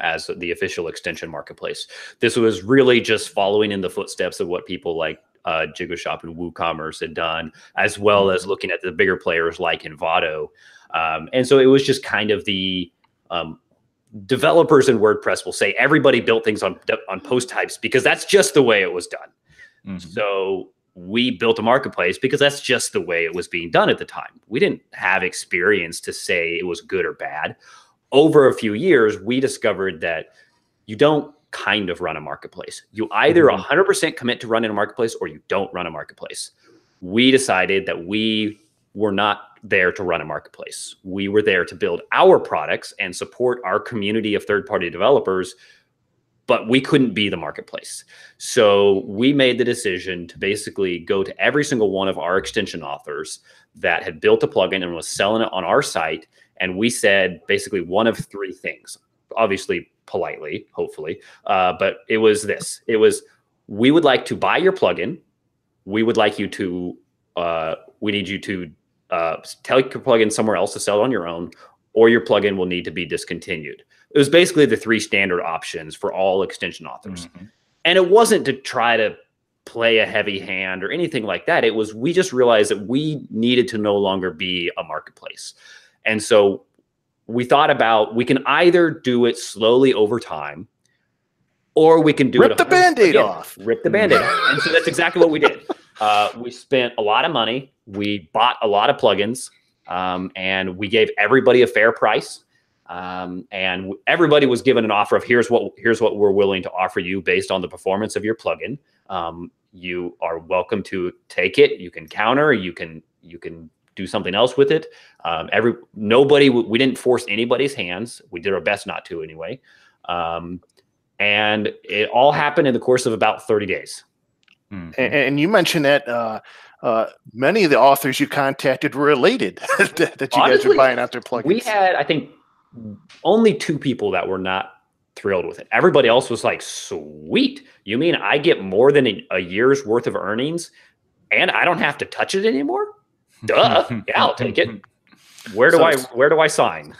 as the official extension marketplace. This was really just following in the footsteps of what people like Jigoshop and WooCommerce had done, as well as looking at the bigger players like Envato. And so it was just kind of the developers in WordPress will say everybody built things on post types because that's just the way it was done. So we built a marketplace because that's just the way it was being done at the time. We didn't have experience to say it was good or bad. Over a few years, we discovered that you don't kind of run a marketplace. You either 100% commit to running a marketplace or you don't run a marketplace. We decided that we were not there to run a marketplace. We were there to build our products and support our community of third-party developers, but we couldn't be the marketplace. So we made the decision to basically go to every single one of our extension authors that had built a plugin and was selling it on our site. And we said basically one of 3 things, obviously politely, hopefully, but it was this. It was, we would like to buy your plugin. We would like you to, we need you to take your plugin somewhere else to sell it on your own, or your plugin will need to be discontinued. It was basically the 3 standard options for all extension authors. And it wasn't to try to play a heavy hand or anything like that. It was, we just realized that we needed to no longer be a marketplace. And so we thought about, we can either do it slowly over time, or we can do rip the Band-Aid off. Rip the Band-Aid off. And so that's exactly what we did. We spent a lot of money. We bought a lot of plugins, and we gave everybody a fair price. And everybody was given an offer of here's what we're willing to offer you based on the performance of your plugin. You are welcome to take it. You can counter. You can do something else with it. We didn't force anybody's hands. We did our best not to anyway. And it all happened in the course of about 30 days. And you mentioned that many of the authors you contacted were elated that you guys were buying out their plugins. We had, I think, only 2 people that were not thrilled with it. Everybody else was like, sweet. You mean I get more than a year's worth of earnings and I don't have to touch it anymore? Duh. Yeah, I'll take it. Where do I sign?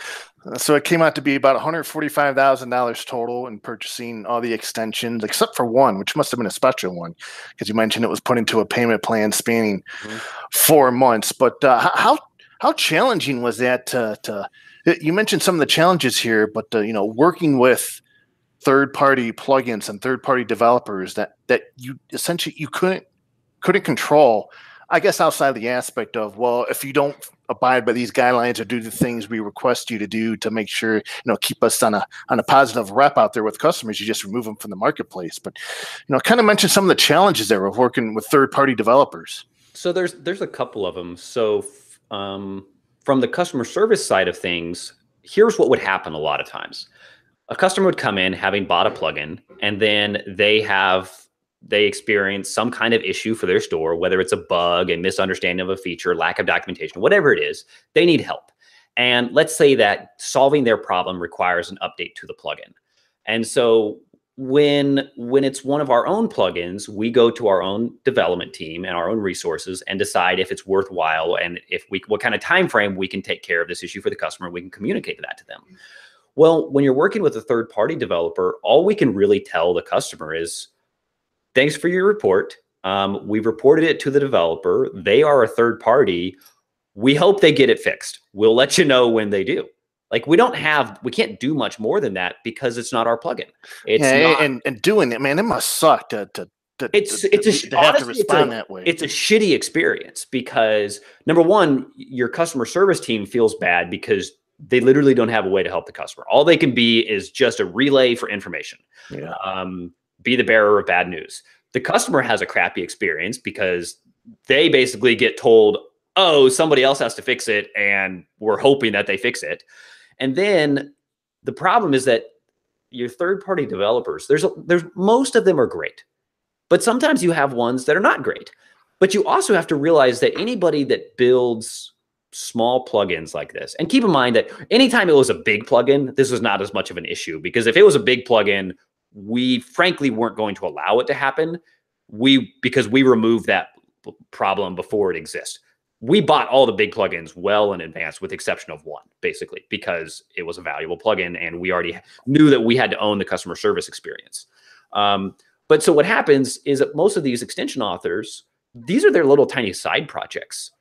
So it came out to be about $145,000 total in purchasing all the extensions, except for one, which must have been a special one, because you mentioned it was put into a payment plan spanning 4 months. But how challenging was that? You mentioned some of the challenges here, but working with third-party plugins and third-party developers that you essentially you couldn't control. I guess outside the aspect of, well, if you don't abide by these guidelines or do the things we request you to do to make sure, keep us on a positive rep out there with customers, you just remove them from the marketplace. But, kind of mention some of the challenges there of working with third-party developers. So there's a couple of them. So from the customer service side of things, here's what would happen a lot of times. A customer would come in having bought a plugin, and then they experience some kind of issue for their store, whether it's a bug, a misunderstanding of a feature, lack of documentation, whatever it is, they need help. And let's say that solving their problem requires an update to the plugin. And so when it's one of our own plugins, we go to our own development team and our own resources and decide if it's worthwhile and what kind of time frame we can take care of this issue for the customer. We can communicate that to them. Well, when you're working with a third-party developer, all we can really tell the customer is, thanks for your report. We've reported it to the developer. They are a third party. We hope they get it fixed. We'll let you know when they do. Like we can't do much more than that because it's not our plugin. It's not, and doing it, man, it must suck to have to respond that way. It's a shitty experience because number one, your customer service team feels bad because they literally don't have a way to help the customer. All they can be is just a relay for information. Yeah. Be the bearer of bad news. The customer has a crappy experience because they basically get told, oh, somebody else has to fix it, and we're hoping that they fix it. And then the problem is that your third-party developers, there's most of them are great, but sometimes you have ones that are not great. But you also have to realize that anybody that builds small plugins like this, and keep in mind that anytime it was a big plugin, this was not as much of an issue, because if it was a big plugin, we frankly weren't going to allow it to happen. Because we removed that problem before it exists. We bought all the big plugins well in advance, with the exception of one, basically, because it was a valuable plugin and we already knew that we had to own the customer service experience. But so what happens is that most of these extension authors, these are their little tiny side projects.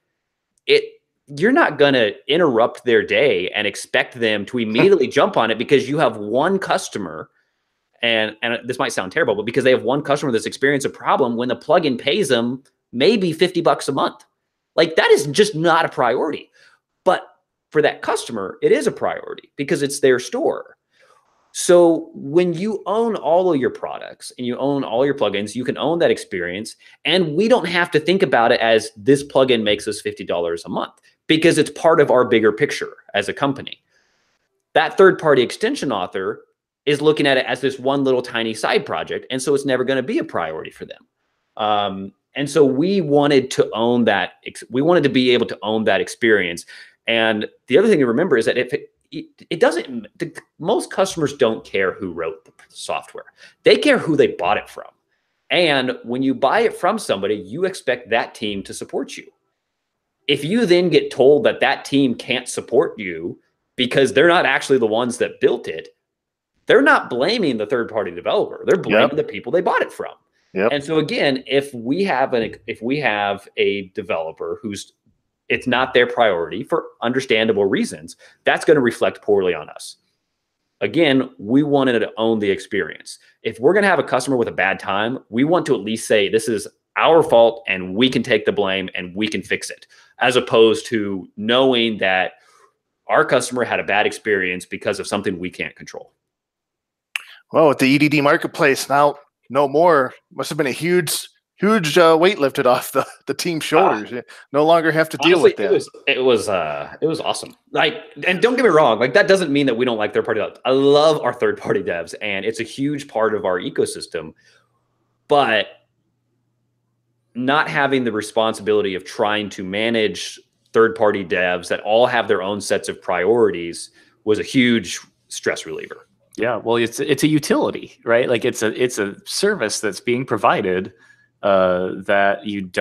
You're not going to interrupt their day and expect them to immediately jump on it because you have one customer. And this might sound terrible, but because they have one customer that's experienced a problem, when the plugin pays them maybe $50 a month, like that is just not a priority. But for that customer, it is a priority because it's their store. So when you own all of your products and you own all your plugins, you can own that experience. And we don't have to think about it as this plugin makes us $50 a month, because it's part of our bigger picture as a company. That third-party extension author is looking at it as this one little tiny side project. And so it's never going to be a priority for them. And so we wanted to own that. We wanted to be able to own that experience. And the other thing to remember is that if it doesn't, most customers don't care who wrote the software. They care who they bought it from. And when you buy it from somebody, you expect that team to support you. if you then get told that that team can't support you because they're not actually the ones that built it, they're not blaming the third-party developer. They're blaming the people they bought it from. And so again, if we have a developer who's it's not their priority for understandable reasons, that's going to reflect poorly on us. Again, we wanted to own the experience. If we're going to have a customer with a bad time, we want to at least say this is our fault and we can take the blame and we can fix it, as opposed to knowing that our customer had a bad experience because of something we can't control. Well, with the EDD marketplace now, no more. Must have been a huge weight lifted off the team's shoulders. You no longer have to deal with that. It was awesome. Like, and don't get me wrong, like that doesn't mean that we don't like third party devs. I love our third party devs, and it's a huge part of our ecosystem. But not having the responsibility of trying to manage third party devs that all have their own sets of priorities was a huge stress reliever. Yeah, well, it's a utility, right? Like it's a service that's being provided that it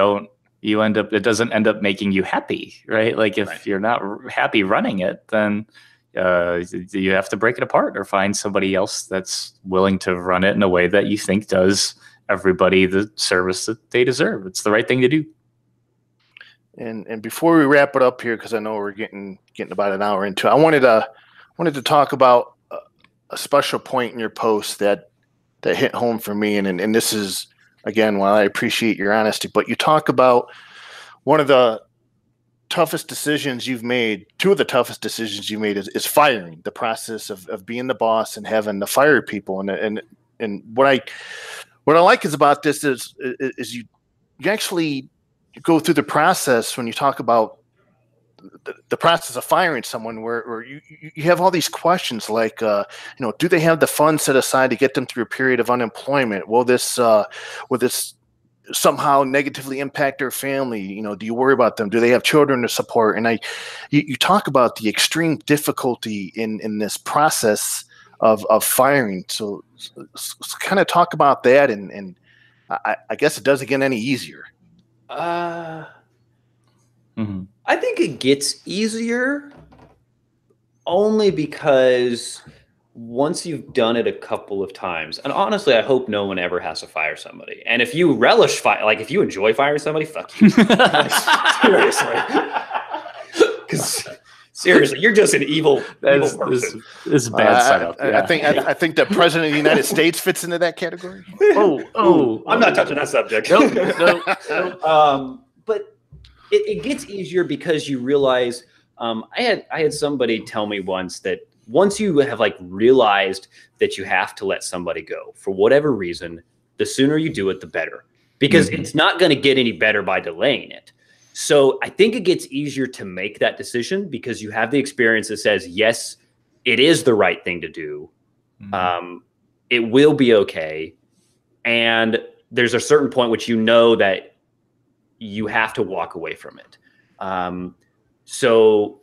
doesn't end up making you happy, right? Like if you're not happy running it, then you have to break it apart or find somebody else that's willing to run it in a way that you think does everybody the service that they deserve. It's the right thing to do. And before we wrap it up here, because I know we're getting about an hour into it, I wanted to talk about a special point in your post that hit home for me, and this is, again, while I appreciate your honesty, but you talk about one of the toughest decisions you've made. Two of the toughest decisions you made is firing, the process of being the boss and having to fire people. And what I like is about this is you actually go through the process when you talk about the process of firing someone where you have all these questions like, do they have the funds set aside to get them through a period of unemployment? Will this somehow negatively impact their family? Do you worry about them? Do they have children to support? And you talk about the extreme difficulty in this process of firing. So kind of talk about that. And I guess it doesn't get any easier. I think it gets easier only because once you've done it a couple of times, and honestly, I hope no one ever has to fire somebody. And if you relish if you enjoy firing somebody, fuck you. Seriously. Because seriously, you're just an evil person. This is a bad setup. Yeah. I think the President of the United States fits into that category. I'm not touching that subject. Nope. But it gets easier because you realize. I had somebody tell me once that once you have realized that you have to let somebody go for whatever reason, the sooner you do it, the better, because it's not going to get any better by delaying it. So I think it gets easier to make that decision because you have the experience that says, yes, it is the right thing to do. It will be okay. And there's a certain point which you know that you have to walk away from it. So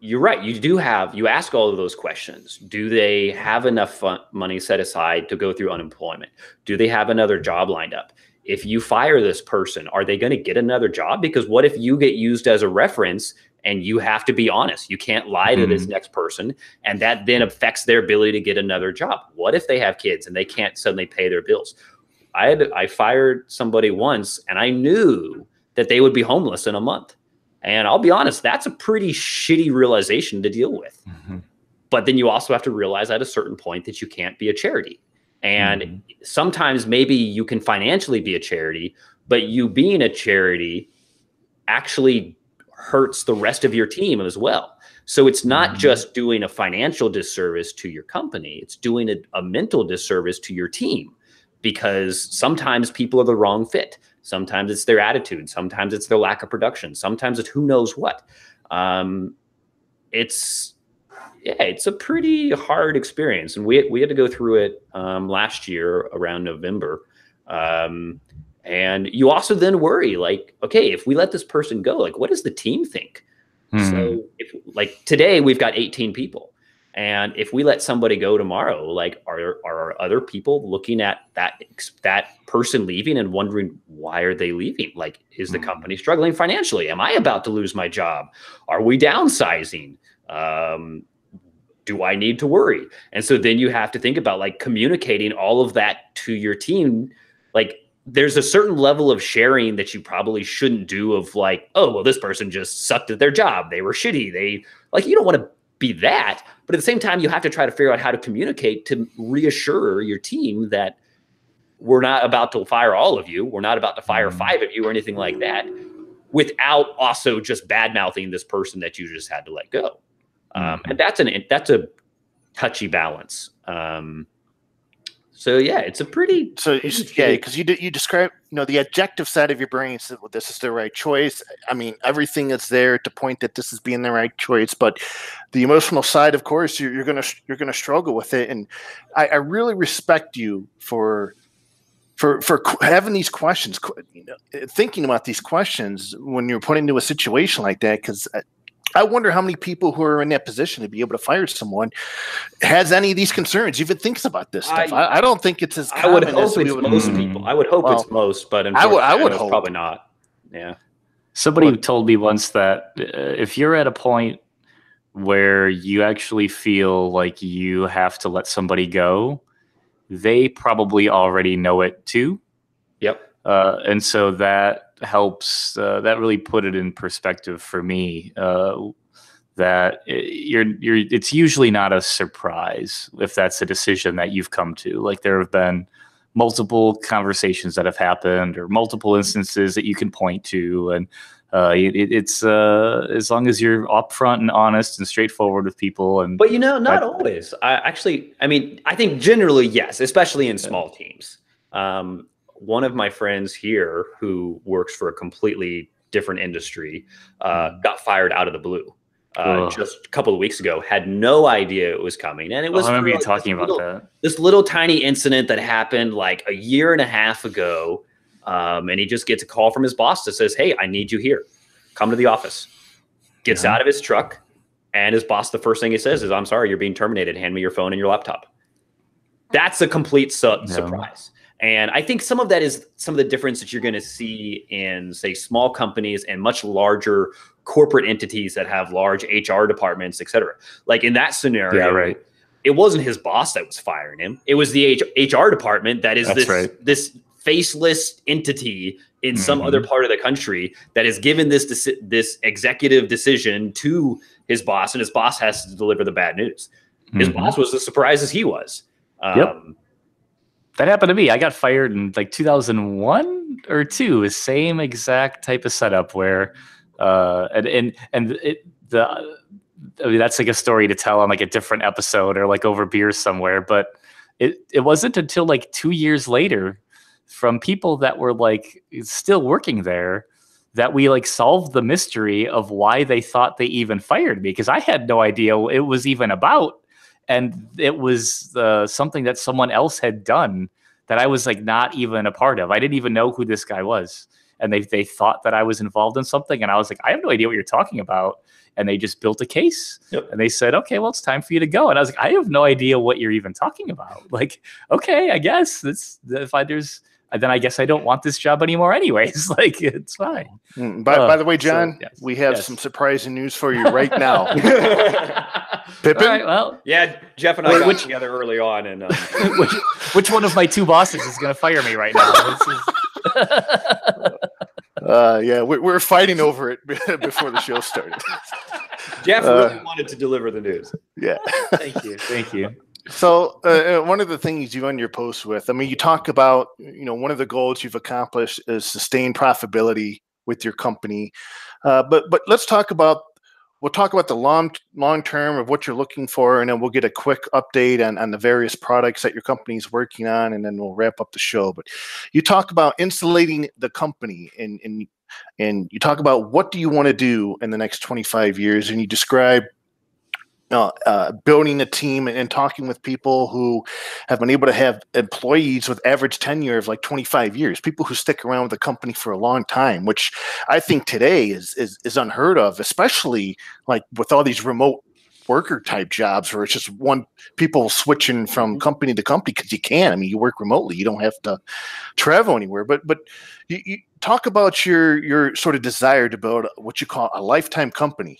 you're right. You ask all of those questions. Do they have enough money set aside to go through unemployment? Do they have another job lined up? If you fire this person, are they going to get another job? Because what if you get used as a reference and you have to be honest? You can't lie to this next person. And that then affects their ability to get another job. What if they have kids and they can't suddenly pay their bills? I fired somebody once and I knew that they would be homeless in a month. And I'll be honest, that's a pretty shitty realization to deal with. But then you also have to realize at a certain point that you can't be a charity. And sometimes maybe you can financially be a charity, but you being a charity actually hurts the rest of your team as well. So it's not just doing a financial disservice to your company, it's doing a mental disservice to your team, because sometimes people are the wrong fit. Sometimes it's their attitude. Sometimes it's their lack of production. Sometimes it's who knows what. It's a pretty hard experience. And we had to go through it last year around November. And you also then worry, okay, if we let this person go, what does the team think? So if today we've got 18 people. And if we let somebody go tomorrow, like are other people looking at that person leaving and wondering, why are they leaving? Like, is the company struggling financially? Am I about to lose my job? Are we downsizing? Do I need to worry? And so then you have to think about like communicating all of that to your team. Like, there's a certain level of sharing that you probably shouldn't do of like, oh, well, this person just sucked at their job. They were shitty. You don't want to be that. But at the same time, you have to try to figure out how to communicate to reassure your team that we're not about to fire all of you. We're not about to fire 5 of you or anything like that, without also just bad mouthing this person that you just had to let go. And that's a touchy balance. So yeah, it's a pretty. So yeah, because you describe, the objective side of your brain said, well, this is the right choice. I mean, everything is there to point that this is being the right choice, but the emotional side, of course, you're gonna struggle with it. And I really respect you for having these questions, thinking about these questions when you're put into a situation like that, because I wonder how many people who are in that position to be able to fire someone has any of these concerns, even thinks about this stuff. I don't think it's as common. I would hope it's most people. I would hope it's most, but unfortunately, I would hope probably not. Yeah. Somebody told me once that if you're at a point where you actually feel like you have to let somebody go, they probably already know it too. Yep. And so that helps. That really put it in perspective for me. That it's usually not a surprise if that's a decision that you've come to. Like, there have been multiple conversations that have happened, or multiple instances that you can point to, and it's as long as you're upfront and honest and straightforward with people. But not always. I think generally yes, especially in small teams. One of my friends here who works for a completely different industry got fired out of the blue just a couple of weeks ago. Had no idea it was coming, and it was. I remember you talking about that. This little tiny incident that happened like a year and a half ago, and he just gets a call from his boss that says, "Hey, I need you here. Come to the office." Gets out of his truck, and his boss, the first thing he says is, "I'm sorry, you're being terminated. Hand me your phone and your laptop." That's a complete surprise. And I think some of that is some of the difference that you're going to see in, say, small companies and much larger corporate entities that have large HR departments, et cetera. Like in that scenario, it wasn't his boss that was firing him. It was the HR department that is this faceless entity in some other part of the country that has given this executive decision to his boss, and his boss has to deliver the bad news. His boss was as surprised as he was. That happened to me. I got fired in like 2001 or 2, the same exact type of setup where, that's like a story to tell on like a different episode or like over beers somewhere. But it wasn't until like 2 years later, from people that were like still working there, that we like solved the mystery of why they thought they even fired me, because I had no idea it was even about. And it was something that someone else had done that I was like not even a part of. I didn't even know who this guy was. And they thought that I was involved in something. And I was like, I have no idea what you're talking about. And they just built a case. And they said, okay, well, it's time for you to go. And I was like, I have no idea what you're even talking about. Like, okay, I guess then I guess I don't want this job anymore anyways. Like, it's fine. By the way, John, we have some surprising news for you right now. Pippin? All right, well, yeah, Jeff and I got together early on, and which one of my 2 bosses is going to fire me right now? We're fighting over it before the show started. Jeff really wanted to deliver the news. Yeah, thank you. So one of the things you end your post with, I mean, you talk about, one of the goals you've accomplished is sustained profitability with your company. But let's talk about the long term of what you're looking for, and then we'll get a quick update on the various products that your company is working on, and then we'll wrap up the show. But you talk about insulating the company, and you talk about what do you want to do in the next 25 years, and you describe building a team and talking with people who have been able to have employees with average tenure of like 25 years, people who stick around with the company for a long time, which I think today is unheard of, especially like with all these remote worker type jobs where it's just people switching from company to company because you can. I mean, you work remotely, you don't have to travel anywhere. But you talk about your sort of desire to build what you call a lifetime company.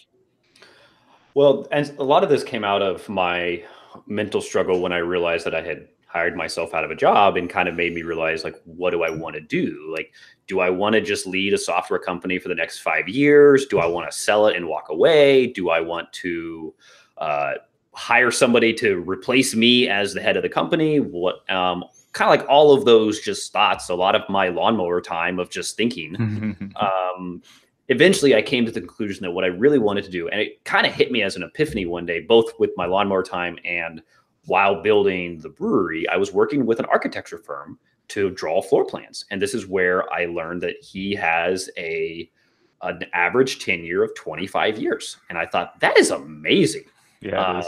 Well, and a lot of this came out of my mental struggle when I realized that I had hired myself out of a job, and kind of made me realize, like, what do I want to do? Like, do I want to just lead a software company for the next 5 years? Do I want to sell it and walk away? Do I want to hire somebody to replace me as the head of the company? What kind of like all of those just thoughts, a lot of my lawnmower time of just thinking. Eventually I came to the conclusion that what I really wanted to do, and it kind of hit me as an epiphany one day, both with my lawnmower time and while building the brewery, I was working with an architecture firm to draw floor plans. And this is where I learned that he has an average tenure of 25 years. And I thought, that is amazing. Yeah.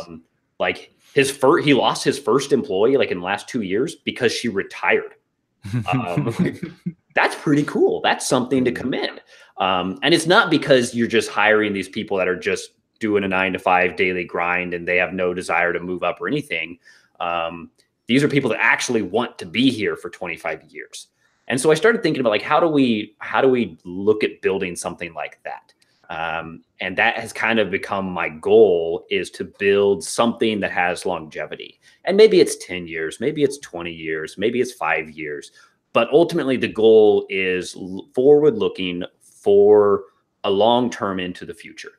Like he lost his first employee like in the last 2 years because she retired. That's pretty cool. That's something to commend. And it's not because you're just hiring these people that are just doing a 9-to-5 daily grind and they have no desire to move up or anything. These are people that actually want to be here for 25 years. And so I started thinking about, like, how do we look at building something like that? And that has kind of become my goal, is to build something that has longevity. And maybe it's 10 years, maybe it's 20 years, maybe it's 5 years. But ultimately the goal is forward looking for a long term into the future.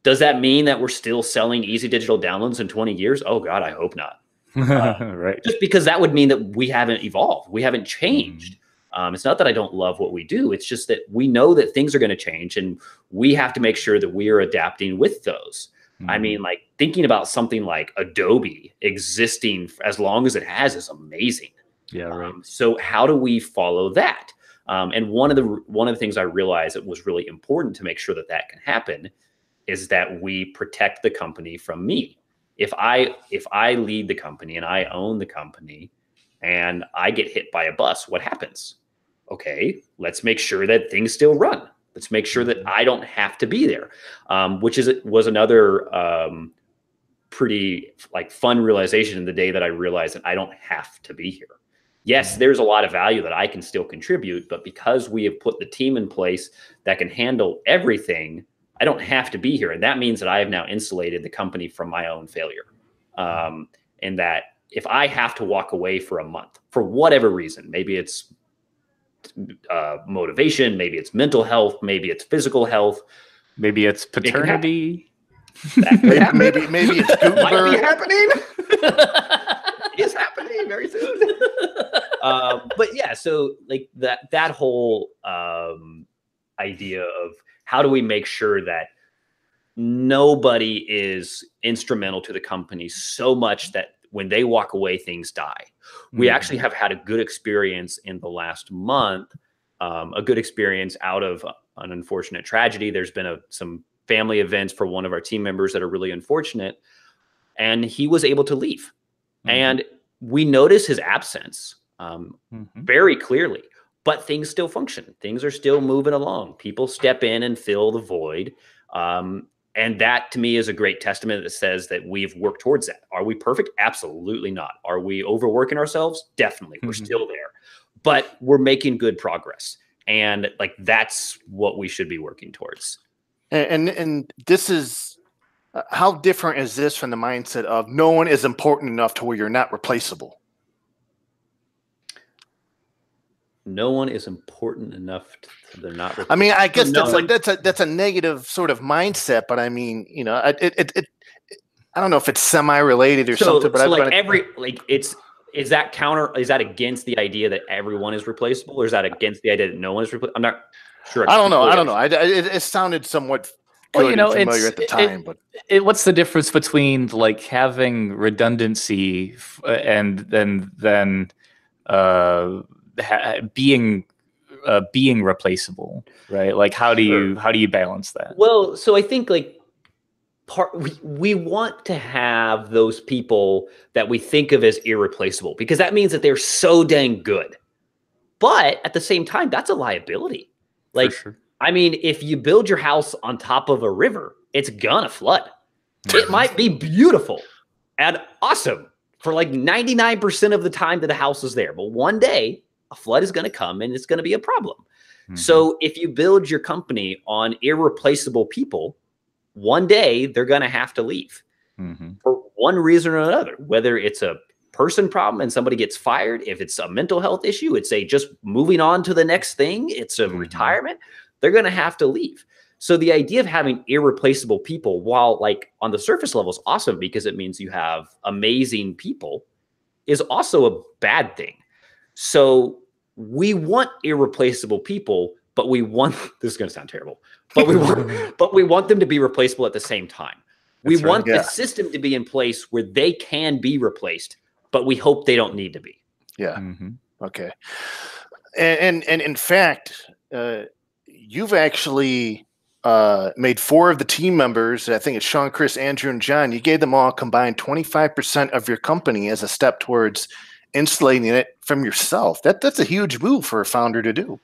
Does that mean that we're still selling easy digital downloads in 20 years? Oh God, I hope not. Right. Just because that would mean that we haven't evolved. We haven't changed. It's not that I don't love what we do. It's just that we know that things are going to change, and we have to make sure that we are adapting with those. I mean, like, thinking about something like Adobe existing as long as it has is amazing. Yeah. Right. So how do we follow that? And one of the things I realized that was really important to make sure that that can happen is that we protect the company from me. If I lead the company and I own the company and I get hit by a bus, what happens? Okay, let's make sure that things still run. Let's make sure that I don't have to be there, which was another pretty like fun realization in the day that I realized that I don't have to be here. Yes, there's a lot of value that I can still contribute, but because we have put the team in place that can handle everything, I don't have to be here. And that means that I have now insulated the company from my own failure. And that if I have to walk away for a month, for whatever reason, maybe it's motivation, maybe it's mental health, maybe it's physical health, maybe it's paternity. Maybe it's Gutenberg. Might be happening. Is happening very soon. But yeah, so like that whole idea of how do we make sure that nobody is instrumental to the company so much that when they walk away, things die. We actually have had a good experience in the last month, a good experience out of an unfortunate tragedy. There's been some family events for one of our team members that are really unfortunate, and he was able to leave. And we notice his absence very clearly, but things still function. Things are still moving along. People step in and fill the void. And that to me is a great testament that says that we've worked towards that. Are we perfect? Absolutely not. Are we overworking ourselves? Definitely. We're still there, but we're making good progress. And like, that's what we should be working towards. And this is, how different is this from the mindset of no one is important enough to where you're not replaceable? No one is important enough to they're not replaceable. I mean, I guess that's a negative sort of mindset, but I mean, you know, it I don't know if it's semi-related or something, but is that against the idea that everyone is replaceable, or is that against the idea that no one is replaceable? I'm not sure. I don't know. It sounded somewhat good and familiar at the time, but what's the difference between like having redundancy and then being replaceable, right? Like how do you balance that? Well, so I think like we want to have those people that we think of as irreplaceable, because that means that they're so dang good. But at the same time, that's a liability. Like, I mean, if you build your house on top of a river, it's gonna flood. It might be beautiful and awesome for like 99% of the time that the house is there. But one day a flood is going to come and it's going to be a problem. So if you build your company on irreplaceable people, one day they're going to have to leave for one reason or another, whether it's a person problem and somebody gets fired, if it's a mental health issue, it's a just moving on to the next thing, it's a retirement, they're going to have to leave. So the idea of having irreplaceable people, while like on the surface level is awesome because it means you have amazing people, is also a bad thing. So we want irreplaceable people, but we want, this is going to sound terrible, but we want them to be replaceable at the same time. We want the system to be in place where they can be replaced, but we hope they don't need to be. Yeah. Okay. And in fact, you've actually made 4 of the team members, I think it's Sean, Chris, Andrew, and John, you gave them all combined 25% of your company as a step towards insulating it from yourself. That's a huge move for a founder to do.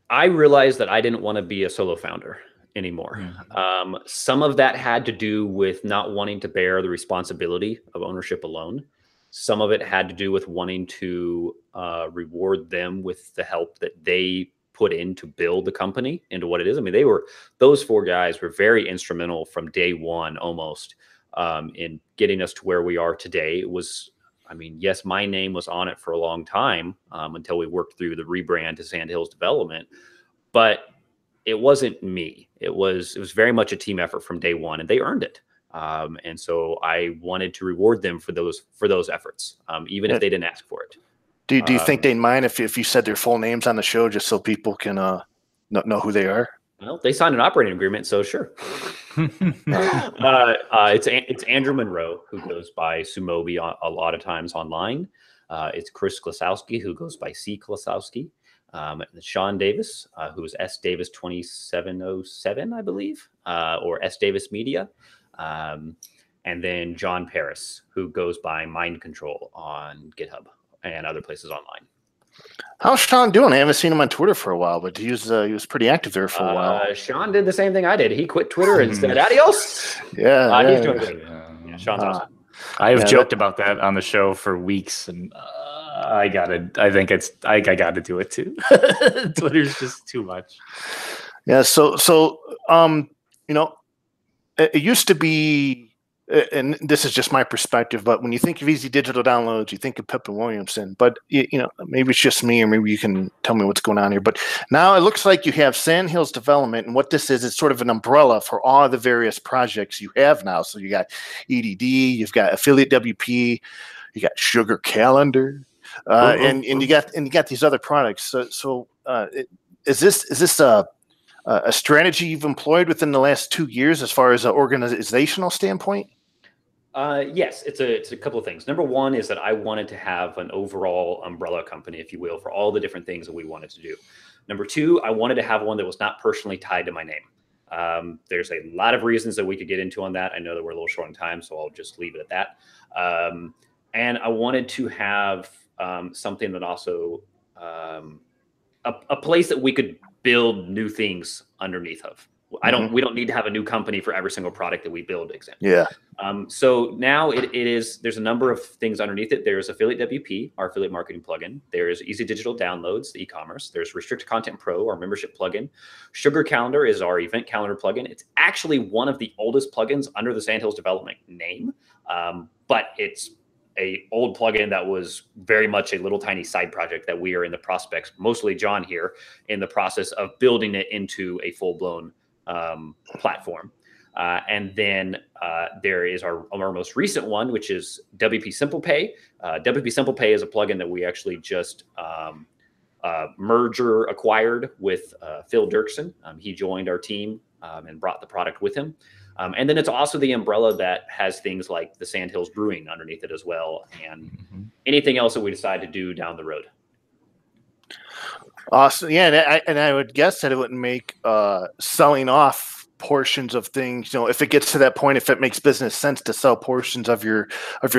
I realized that I didn't want to be a solo founder anymore. Some of that had to do with not wanting to bear the responsibility of ownership alone. Some of it had to do with wanting to reward them with the help that they put in to build the company into what it is. I mean, those 4 guys were very instrumental from day one, almost, in getting us to where we are today. It was, I mean, yes, my name was on it for a long time until we worked through the rebrand to Sandhills Development, but it wasn't me. It was very much a team effort from day one, and they earned it. And so I wanted to reward them for those efforts, even if they didn't ask for it. Do you think they'd mind if you said their full names on the show just so people can know who they are? Well, they signed an operating agreement, so sure. It's Andrew Monroe, who goes by Sumobi a lot of times online. It's Chris Klasowski, who goes by C. Klasowski. Sean Davis, who is S. Davis 2707, I believe, or S. Davis Media. And then John Paris, who goes by Mind Control on GitHub and other places online. How's Sean doing? I haven't seen him on Twitter for a while, but he was pretty active there for a while. Sean did the same thing I did. He quit Twitter and said, adios. Yeah. He's doing good. Yeah, Sean's awesome. I have joked about that on the show for weeks, and I gotta do it too. Twitter's just too much. Yeah. So it used to be, and this is just my perspective, but when you think of easy digital downloads, you think of Pippin Williamson. But maybe it's just me, or maybe you can tell me what's going on here. But now it looks like you have Sandhills Development, and what this is, it's sort of an umbrella for all the various projects you have now. So you got EDD, you've got Affiliate WP, you got Sugar Calendar, and you got these other products. So is this a strategy you've employed within the last 2 years as far as an organizational standpoint? Yes, it's a couple of things. Number one is that I wanted to have an overall umbrella company, if you will, for all the different things that we wanted to do. Number two, I wanted to have one that was not personally tied to my name. There's a lot of reasons that we could get into on that. I know that we're a little short on time, so I'll just leave it at that. And I wanted to have something that also a place that we could build new things underneath of. We don't need to have a new company for every single product that we build. Yeah. So now there's a number of things underneath it. There's Affiliate WP, our affiliate marketing plugin. There's Easy Digital Downloads, the e-commerce. There's Restricted Content Pro, our membership plugin. Sugar Calendar is our event calendar plugin. It's actually one of the oldest plugins under the Sandhills Development name, but it's a old plugin that was very much a little tiny side project that we are in the prospects, mostly John here, in the process of building it into a full-blown platform. And then there is our most recent one, which is WP Simple Pay. WP Simple Pay is a plugin that we actually just merger acquired with Phil Dirksen. He joined our team and brought the product with him. And then it's also the umbrella that has things like the Sandhills Brewing underneath it as well, and anything else that we decide to do down the road. Awesome. Yeah, and I would guess that it wouldn't make selling off portions of things, if it gets to that point, if it makes business sense to sell portions of your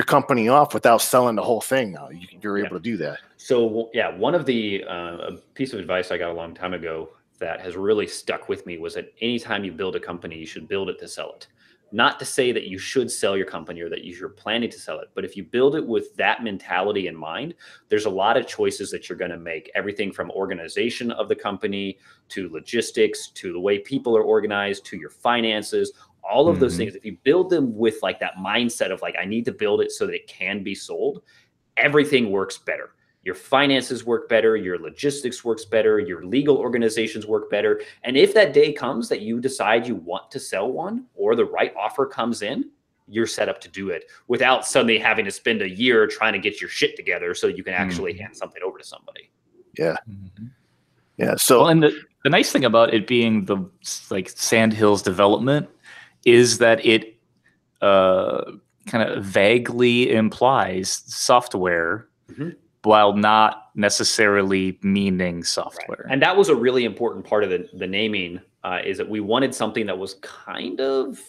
company off without selling the whole thing, you're able to do that. So yeah, one of the a piece of advice I got a long time ago that has really stuck with me was that anytime you build a company, you should build it to sell it. Not to say that you should sell your company or that you're planning to sell it, but if you build it with that mentality in mind, there's a lot of choices that you're going to make. Everything from organization of the company to logistics, to the way people are organized, to your finances, all of those things. If you build them with like that mindset of like, I need to build it so that it can be sold, everything works better. Your finances work better, your logistics works better, your legal organizations work better. And if that day comes that you decide you want to sell one or the right offer comes in, you're set up to do it without suddenly having to spend a year trying to get your shit together so you can actually hand something over to somebody. Yeah. Yeah. So, well, and the nice thing about it being the like Sandhills development is that it kind of vaguely implies software while not necessarily meaning software. Right. And that was a really important part of the naming, is that we wanted something that was kind of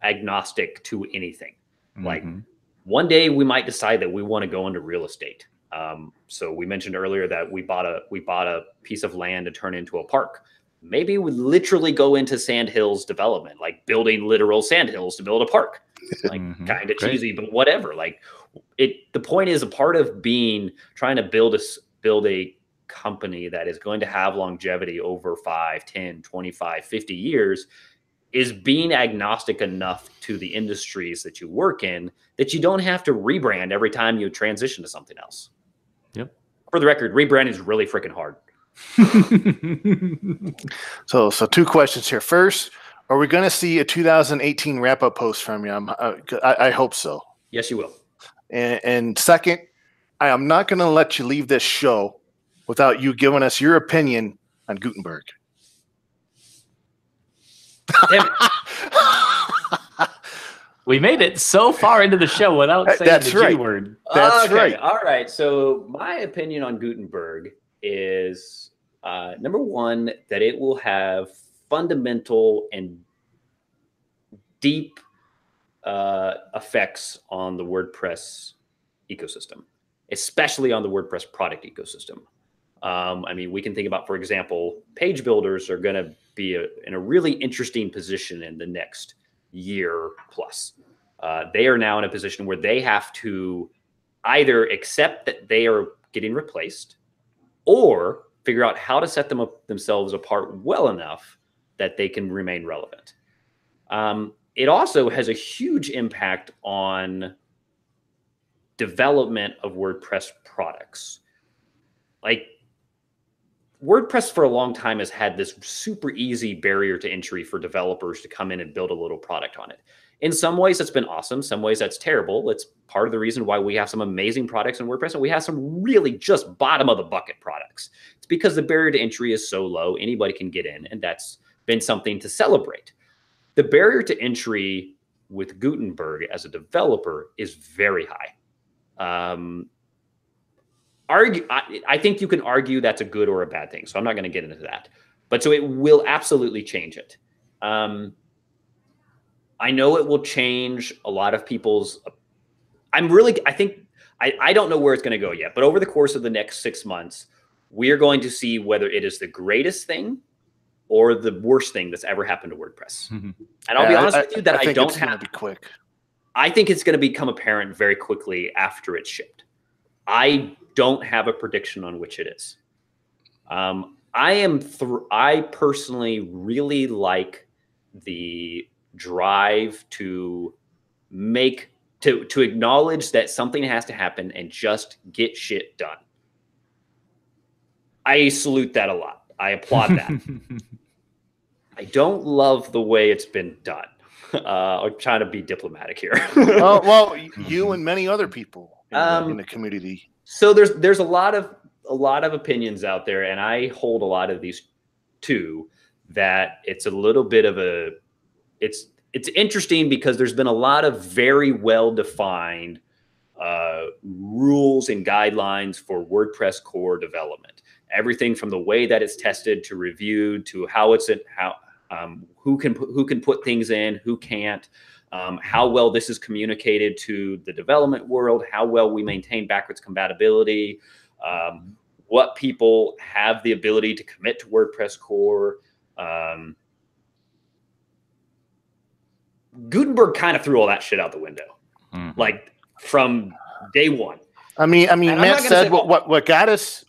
agnostic to anything. Like one day we might decide that we want to go into real estate. So we mentioned earlier that we bought a piece of land to turn into a park. Maybe we literally go into Sandhills development, like building literal sandhills to build a park. Like kind of cheesy, but whatever. Like the point is, a part of trying to build a company that is going to have longevity over 5, 10, 25, 50 years is being agnostic enough to the industries that you work in that you don't have to rebrand every time you transition to something else. Yep. For the record, rebranding is really freaking hard. So 2 questions here. First, are we going to see a 2018 wrap-up post from you? I hope so. Yes, you will. And second, I am not going to let you leave this show without you giving us your opinion on Gutenberg. Damn it. We made it so far into the show without saying the G word. That's right. All right. So my opinion on Gutenberg is, number one, that it will have fundamental and deep effects on the WordPress ecosystem, especially on the WordPress product ecosystem. I mean, we can think about, for example, page builders are going to be in a really interesting position in the next year plus. They are now in a position where they have to either accept that they are getting replaced or figure out how to set themselves apart well enough that they can remain relevant. It also has a huge impact on development of WordPress products. Like, WordPress for a long time has had this super easy barrier to entry for developers to come in and build a little product on it. In some ways, it's been awesome. Some ways, that's terrible. It's part of the reason why we have some amazing products in WordPress, and we have some really just bottom of the bucket products. It's because the barrier to entry is so low, anybody can get in, and that's been something to celebrate. The barrier to entry with Gutenberg as a developer is very high. I think you can argue that's a good or a bad thing, so I'm not going to get into that. But so it will absolutely change it. I know it will change a lot of people's. I don't know where it's going to go yet, but over the course of the next 6 months, we are going to see whether it is the greatest thing or the worst thing that's ever happened to WordPress. And I'll be honest with you that I don't have. Be quick. I think it's going to become apparent very quickly after it's shipped. I don't have a prediction on which it is. I personally really like the drive to acknowledge that something has to happen and just get shit done. I salute that a lot. I applaud that. I don't love the way it's been done. I'm trying to be diplomatic here. Well, you and many other people in the community. So there's a lot of opinions out there, and I hold a lot of these too. That it's a little bit of it's interesting because there's been a lot of very well defined rules and guidelines for WordPress core development. Everything from the way that it's tested to reviewed to how who can put things in, who can't, how well this is communicated to the development world, how well we maintain backwards compatibility, what people have the ability to commit to WordPress core. Gutenberg kind of threw all that shit out the window, like from day one. I mean, Matt said what got us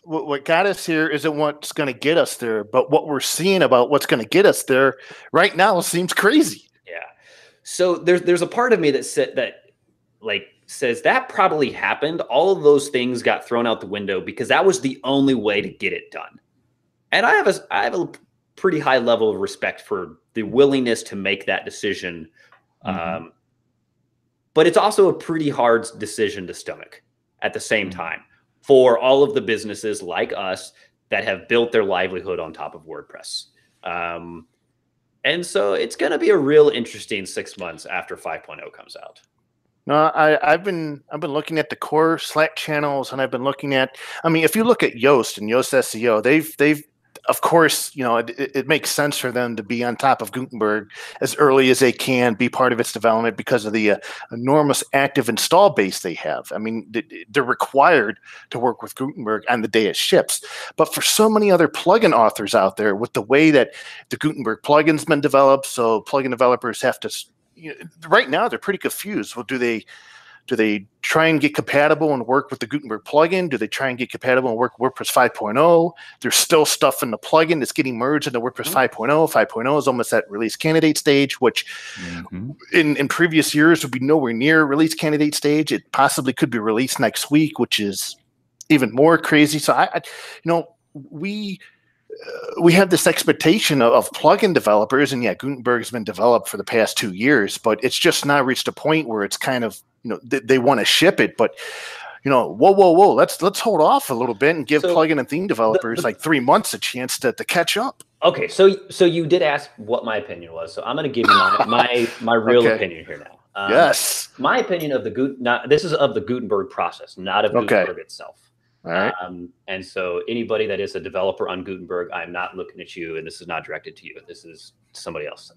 here isn't what's going to get us there, but what we're seeing about what's going to get us there right now seems crazy. Yeah. So there's a part of me that says that probably happened. All of those things got thrown out the window because that was the only way to get it done. And I have a pretty high level of respect for the willingness to make that decision. But it's also a pretty hard decision to stomach at the same time for all of the businesses like us that have built their livelihood on top of WordPress. And so it's going to be a real interesting 6 months after 5.0 comes out. No, I've been looking at the core Slack channels, and I've been looking at, if you look at Yoast and Yoast SEO, they've of course, it makes sense for them to be on top of Gutenberg as early as they can, be part of its development because of the enormous active install base they have. They're required to work with Gutenberg on the day it ships. But for so many other plugin authors out there, with the way that the Gutenberg plugin's been developed, so plugin developers have to, right now they're pretty confused. Well, do they try and get compatible and work with the Gutenberg plugin? Do they try and get compatible and work with WordPress 5.0? There's still stuff in the plugin that's getting merged into WordPress 5.0. 5.0 is almost at release candidate stage, which in previous years would be nowhere near release candidate stage. It possibly could be released next week, which is even more crazy. So we have this expectation of plugin developers, and Gutenberg has been developed for the past 2 years, but it's just not reached a point where it's kind of, they want to ship it, but whoa, let's hold off a little bit and give plugin and theme developers like 3 months a chance to catch up. Okay, so you did ask what my opinion was, so I'm going to give you my real opinion here now. Yes, my opinion of this is of the Gutenberg process, not of Gutenberg itself. All right. And so anybody that is a developer on Gutenberg, I'm not looking at you, and this is not directed to you. This is somebody else.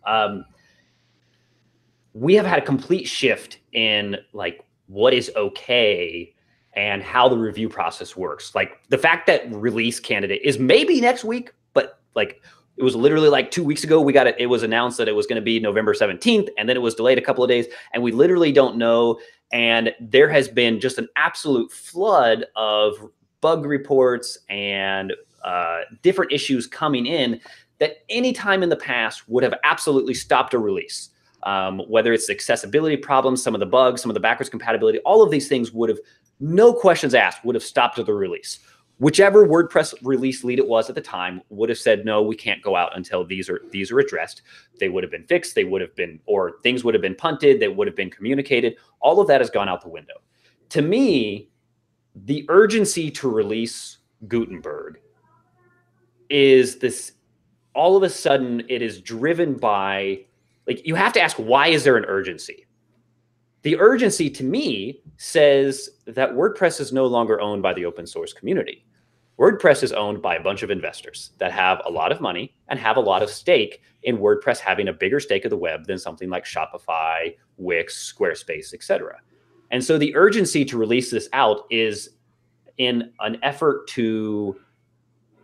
We have had a complete shift in like what is okay and how the review process works. Like the fact that release candidate is maybe next week, but like it was literally like 2 weeks ago, it was announced that it was going to be November 17th, and then it was delayed a couple of days, and we literally don't know. And there has been just an absolute flood of bug reports and different issues coming in that any time in the past would have absolutely stopped a release. Whether it's accessibility problems, some of the bugs, some of the backwards compatibility, all of these things would have, no questions asked, would have stopped the release. Whichever WordPress release lead it was at the time would have said, no, we can't go out until these are addressed. They would have been fixed. They would have been, or things would have been punted. They would have been communicated. All of that has gone out the window. To me, the urgency to release Gutenberg is this, all of a sudden it is driven by, like, you have to ask, why is there an urgency? The urgency to me says that WordPress is no longer owned by the open source community. WordPress is owned by a bunch of investors that have a lot of money and have a lot of stake in WordPress having a bigger stake of the web than something like Shopify, Wix, Squarespace, etc. And so the urgency to release this out is in an effort to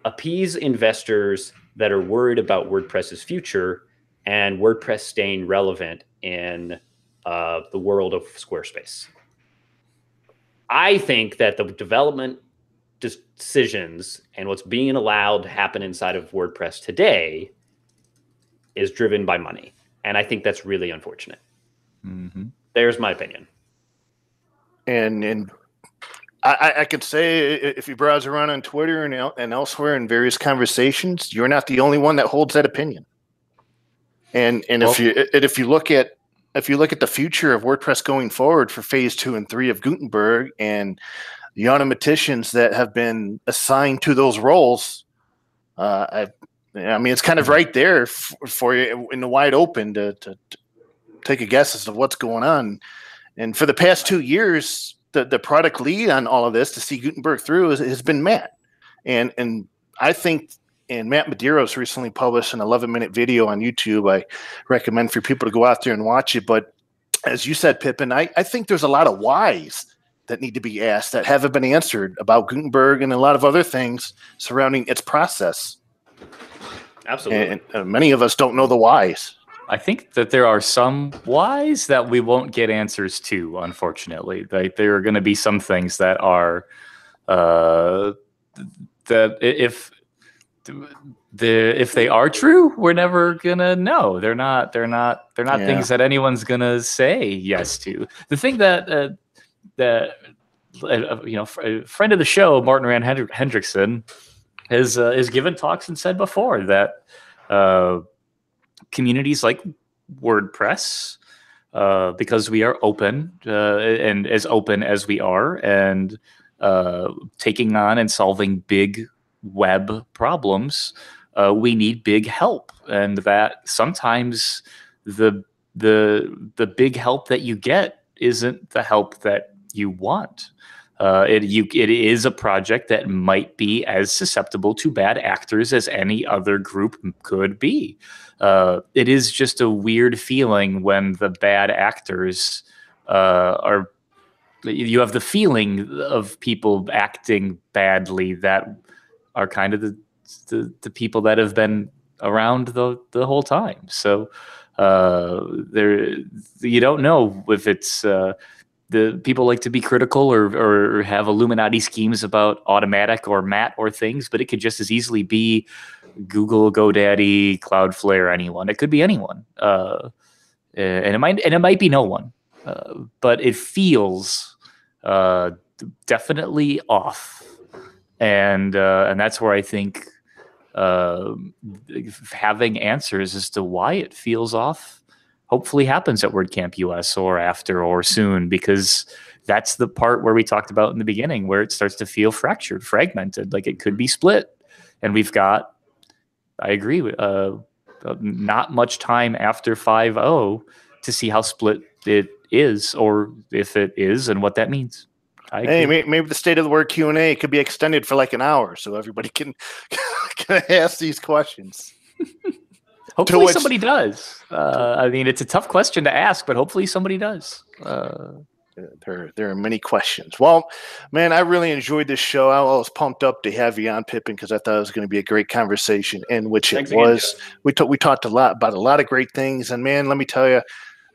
appease investors that are worried about WordPress's future and WordPress staying relevant in the world of Squarespace. I think that the development decisions and what's being allowed to happen inside of WordPress today is driven by money. And I think that's really unfortunate. There's my opinion. And I could say, if you browse around on Twitter and elsewhere in various conversations, you're not the only one that holds that opinion. And if you look at the future of WordPress going forward for phase 2 and 3 of Gutenberg and the automaticians that have been assigned to those roles, it's kind of right there for you in the wide open to take a guess as to what's going on. And for the past 2 years, the product lead on all of this to see Gutenberg through has been Matt. And I think, and Matt Medeiros recently published an 11-minute video on YouTube. I recommend for people to go out there and watch it. But as you said, Pippin, I think there's a lot of whys that need to be asked that haven't been answered about Gutenberg and a lot of other things surrounding its process. Absolutely. And many of us don't know the whys. I think that there are some whys that we won't get answers to, unfortunately. Like there are going to be some things that are that if they are true, we're never gonna know. They're not things that anyone's gonna say yes to. The thing that a friend of the show, Martin Rand Hendrickson, has given talks and said before that communities like WordPress, because we are open and as open as we are, and taking on and solving big web problems, we need big help, and that sometimes the big help that you get isn't the help that you want. It is a project that might be as susceptible to bad actors as any other group could be. It is just a weird feeling when the bad actors are. You have the feeling of people acting badly that are kind of the people that have been around the whole time. So you don't know if it's the people like to be critical or have Illuminati schemes about Automatic or Matt or things, but it could just as easily be Google, GoDaddy, Cloudflare, anyone. It could be anyone, and it might be no one, but it feels definitely off. And that's where I think having answers as to why it feels off hopefully happens at WordCamp US or after or soon, because that's the part where we talked about in the beginning, where it starts to feel fractured, fragmented, like it could be split. And we've got, I agree, not much time after 5.0 to see how split it is, or if it is, and what that means. Hey, maybe the State of the Word Q&A could be extended for like an hour so everybody can ask these questions. Hopefully somebody does. I mean, it's a tough question to ask, but hopefully somebody does. There are many questions. Well, man, I really enjoyed this show. I was pumped up to have you on, Pippin, because I thought it was going to be a great conversation, and which it was. We talked a lot about a lot of great things, and man, let me tell you,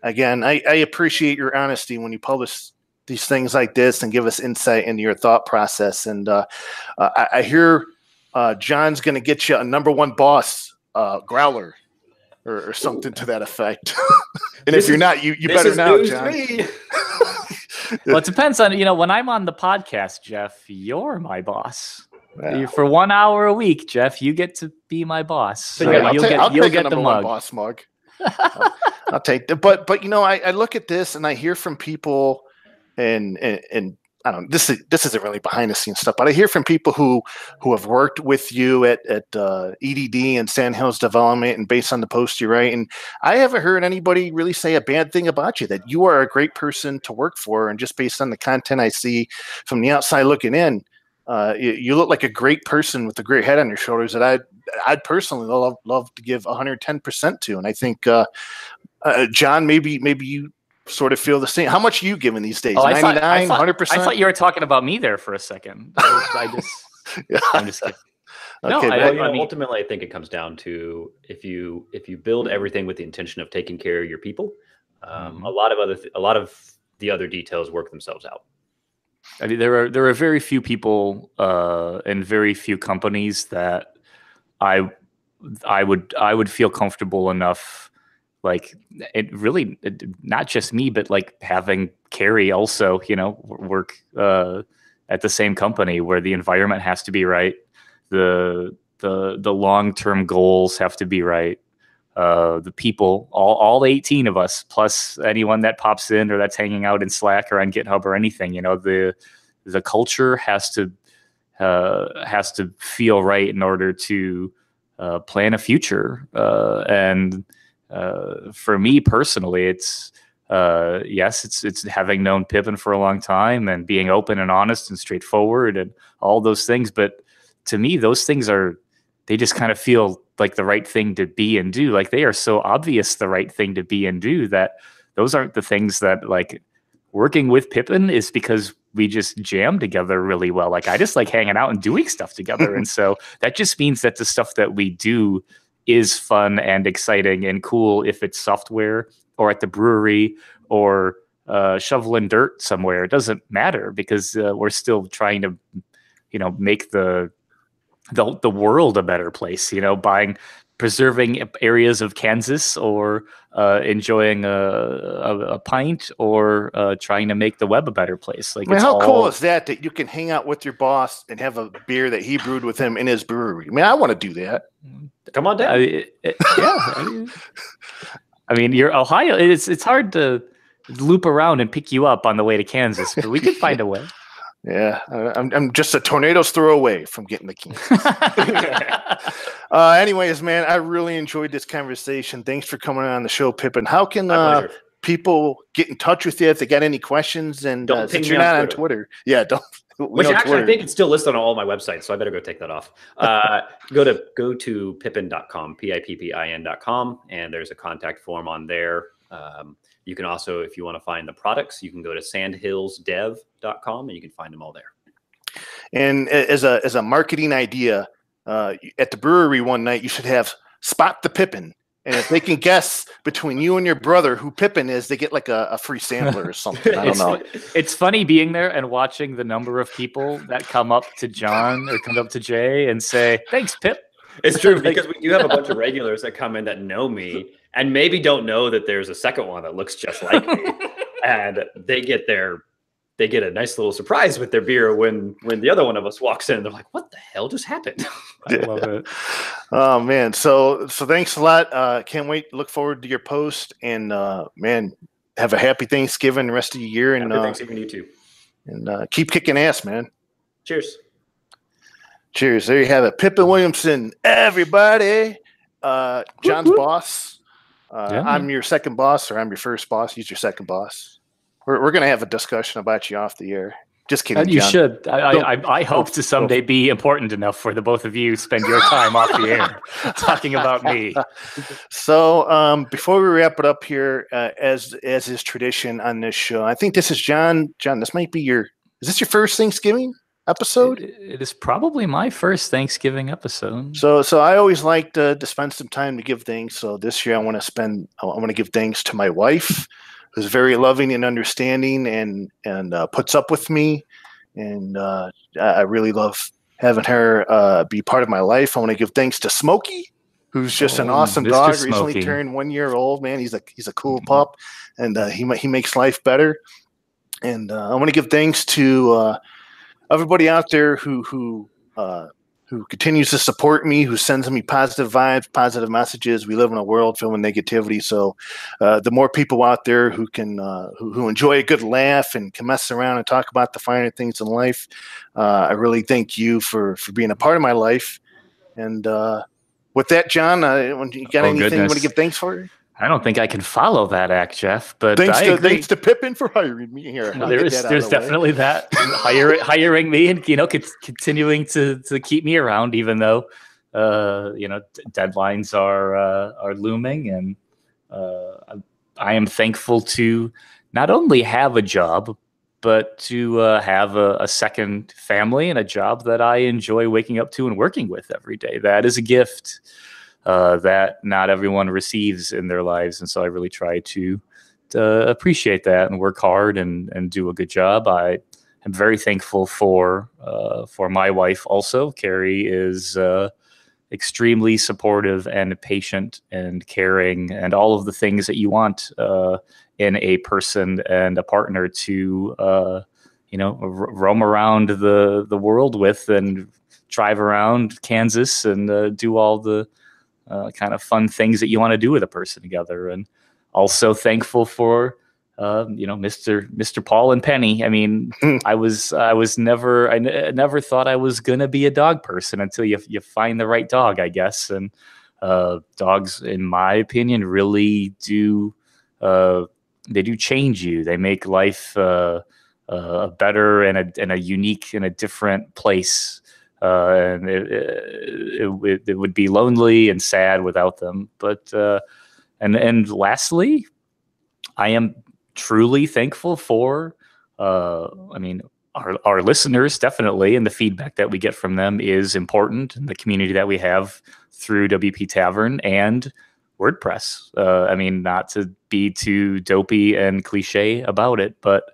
again, I appreciate your honesty when you publish these things like this and give us insight into your thought process. And I hear John's going to get you a #1 boss growler or something to that effect. And if you're not, you better know, John. Well, it depends on, when I'm on the podcast, Jeff, you're my boss. Yeah. For 1 hour a week, Jeff, you get to be my boss. So you'll get the mug. Boss mug. I'll take that. But I look at this and I hear from people, and I don't. This isn't really behind the scenes stuff, but I hear from people who have worked with you at EDD and Sandhills Development, and based on the post you write, and I haven't heard anybody really say a bad thing about you. That you are a great person to work for, and just based on the content I see from the outside looking in, you look like a great person with a great head on your shoulders that I'd personally love to give 110% to, and I think John, maybe you sort of feel the same. How much are you giving these days? 99, 100%? I thought you were talking about me there for a second. I'm just kidding. Okay, ultimately, I think it comes down to if you build everything with the intention of taking care of your people, a lot of the other details work themselves out. I mean, there are very few people and very few companies that I would feel comfortable enough. Like not just me, but like having Carrie also, work at the same company, where the environment has to be right, the long-term goals have to be right, the people, all 18 of us, plus anyone that pops in or that's hanging out in Slack or on GitHub or anything, the culture has to feel right in order to plan a future, and for me personally, it's it's having known Pippin for a long time and being open and honest and straightforward and all those things. But to me, those things they just kind of feel like the right thing to be and do. Like they are so obvious the right thing to be and do that those aren't the things that, like, working with Pippin is because we just jam together really well. Like I just like hanging out and doing stuff together. And so that just means that the stuff that we do is fun and exciting and cool if it's software or at the brewery or shoveling dirt somewhere. It doesn't matter because we're still trying to, make the world a better place, preserving areas of Kansas or enjoying a pint or trying to make the web a better place. Like, how cool is that you can hang out with your boss and have a beer that he brewed with him in his brewery? I mean, I want to do that. Come on down. You're Ohio. It's hard to loop around and pick you up on the way to Kansas, but we could find a way. Yeah, I'm just a tornado's throw away from getting the Kansas. Anyways, man, I really enjoyed this conversation. Thanks for coming on the show, Pippin. How can people get in touch with you if they got any questions? And since you're not on Twitter, don't. Which actually, I think it's still listed on all my websites, so I better go take that off. Go to pippin.com, pippin.com, and there's a contact form on there. You can also, if you want to find the products, you can go to sandhillsdev.com and you can find them all there. And as a marketing idea, at the brewery one night, you should have Spot the Pippin. And if they can guess between you and your brother who Pippin is, they get like a free sampler or something. I don't know. It's funny being there and watching the number of people that come up to John or come up to Jay and say, "Thanks, Pip." It's true, because we do have a bunch of regulars that come in that know me and maybe don't know that there's a second one that looks just like me. And they get a nice little surprise with their beer when the other one of us walks in. They're like, "What the hell just happened?" I love it. Oh man. So thanks a lot. Can't wait. Look forward to your post, and man, have a happy Thanksgiving the rest of the year. And happy Thanksgiving to you too. And keep kicking ass, man. Cheers. Cheers. There you have it. Pippin Williamson, everybody. John's boss. I'm your second boss, or I'm your first boss. He's your second boss. We're going to have a discussion about you off the air. Just kidding, You John. should. I hope to someday be important enough for the both of you spend your time off the air talking about me. So before we wrap it up here, as is tradition on this show, I think this is John. John, this might be is this your first Thanksgiving episode? It is probably my first Thanksgiving episode. So I always like to spend some time to give thanks. So this year I want to give thanks to my wife, who's very loving and understanding and puts up with me. And I really love having her be part of my life. I want to give thanks to Smokey, who's just an awesome Mr. dog. Smokey. Recently turned 1 year old, man. He's a cool pup, and he makes life better. And I want to give thanks to everybody out there who continues to support me, who sends me positive vibes, positive messages. We live in a world filled with negativity. So the more people out there who can who enjoy a good laugh and can mess around and talk about the finer things in life, I really thank you for being a part of my life. And with that, John, you got anything you want to give thanks for? I don't think I can follow that act, Jeff. But thanks to Pippin for hiring me here. There's definitely that hiring me and continuing to keep me around, even though deadlines are looming, and I am thankful to not only have a job, but to have a second family and a job that I enjoy waking up to and working with every day. That is a gift that not everyone receives in their lives. And so I really try to appreciate that and work hard and do a good job. I am very thankful for my wife also. Carrie is extremely supportive and patient and caring and all of the things that you want in a person and a partner to roam around the world with and drive around Kansas and do all the kind of fun things that you want to do with a person together. And also thankful for Mr. Paul and Penny. I mean, I never thought I was gonna be a dog person until you find the right dog, I guess. And dogs, in my opinion, really do they do change you. They make life better and a unique and a different place. And it would be lonely and sad without them. But and lastly, I am truly thankful for our our listeners, definitely, and the feedback that we get from them is important, and the community that we have through WP Tavern and WordPress. I mean, not to be too dopey and cliche about it, but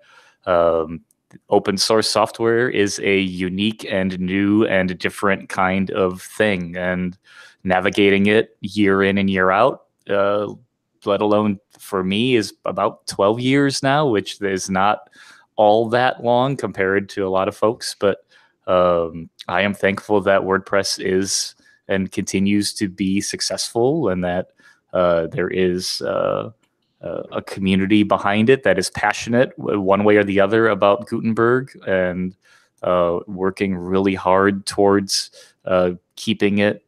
open source software is a unique and new and different kind of thing, and navigating it year in and year out, let alone for me, is about 12 years now, which is not all that long compared to a lot of folks. But I am thankful that WordPress is and continues to be successful, and that there is a community behind it that is passionate one way or the other about Gutenberg, and working really hard towards keeping it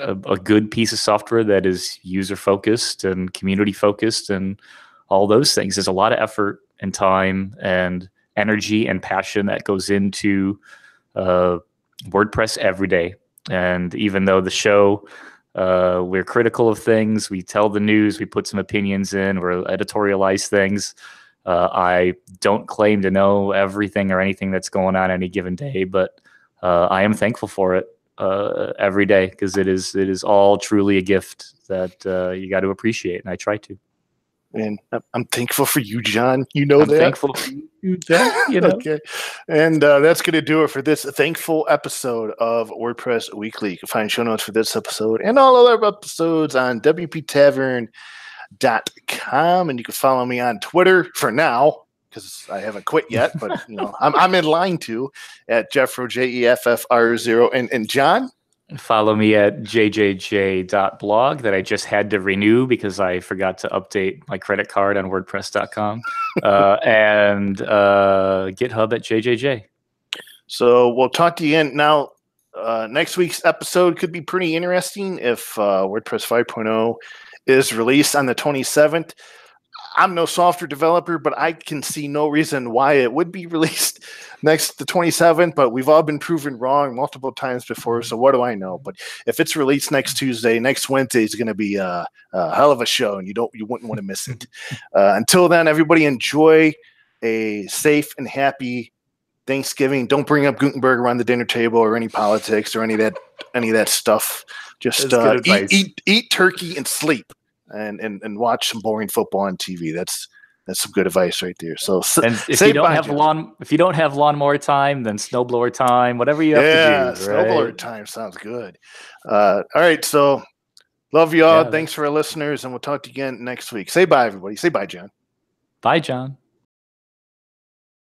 a good piece of software that is user focused and community focused and all those things. There's a lot of effort and time and energy and passion that goes into WordPress every day. And even though the show, we're critical of things, we tell the news, we put some opinions in, or editorialize things, I don't claim to know everything or anything that's going on any given day, but I am thankful for it every day, because it is all truly a gift that you got to appreciate, and I try to. And I'm thankful for you, John. You know, I'm thankful for you, John. You know? Okay. And that's going to do it for this thankful episode of WordPress Weekly. You can find show notes for this episode and all other episodes on WPTavern.com. And you can follow me on Twitter for now, because I haven't quit yet, but you know, I'm in line to at Jeffro, JEFFR0. And John? Follow me at jjj.blog that I just had to renew because I forgot to update my credit card on WordPress.com, and GitHub at jjj. So we'll talk to you again. Now, next week's episode could be pretty interesting if WordPress 5.0 is released on the 27th. I'm no software developer, but I can see no reason why it would be released next the 27th. But we've all been proven wrong multiple times before, so what do I know? But if it's released next Tuesday, next Wednesday is going to be a hell of a show, and you wouldn't want to miss it. Until then, everybody enjoy a safe and happy Thanksgiving. Don't bring up Gutenberg around the dinner table or any politics or any of that stuff. Just eat turkey and sleep. And watch some boring football on TV. That's some good advice right there. So if you don't have lawnmower time, then snowblower time, whatever you have to do. Yeah, snowblower time sounds good. All right, so love you all. Thanks for our listeners, and we'll talk to you again next week. Say bye, everybody. Say bye, John. Bye, John.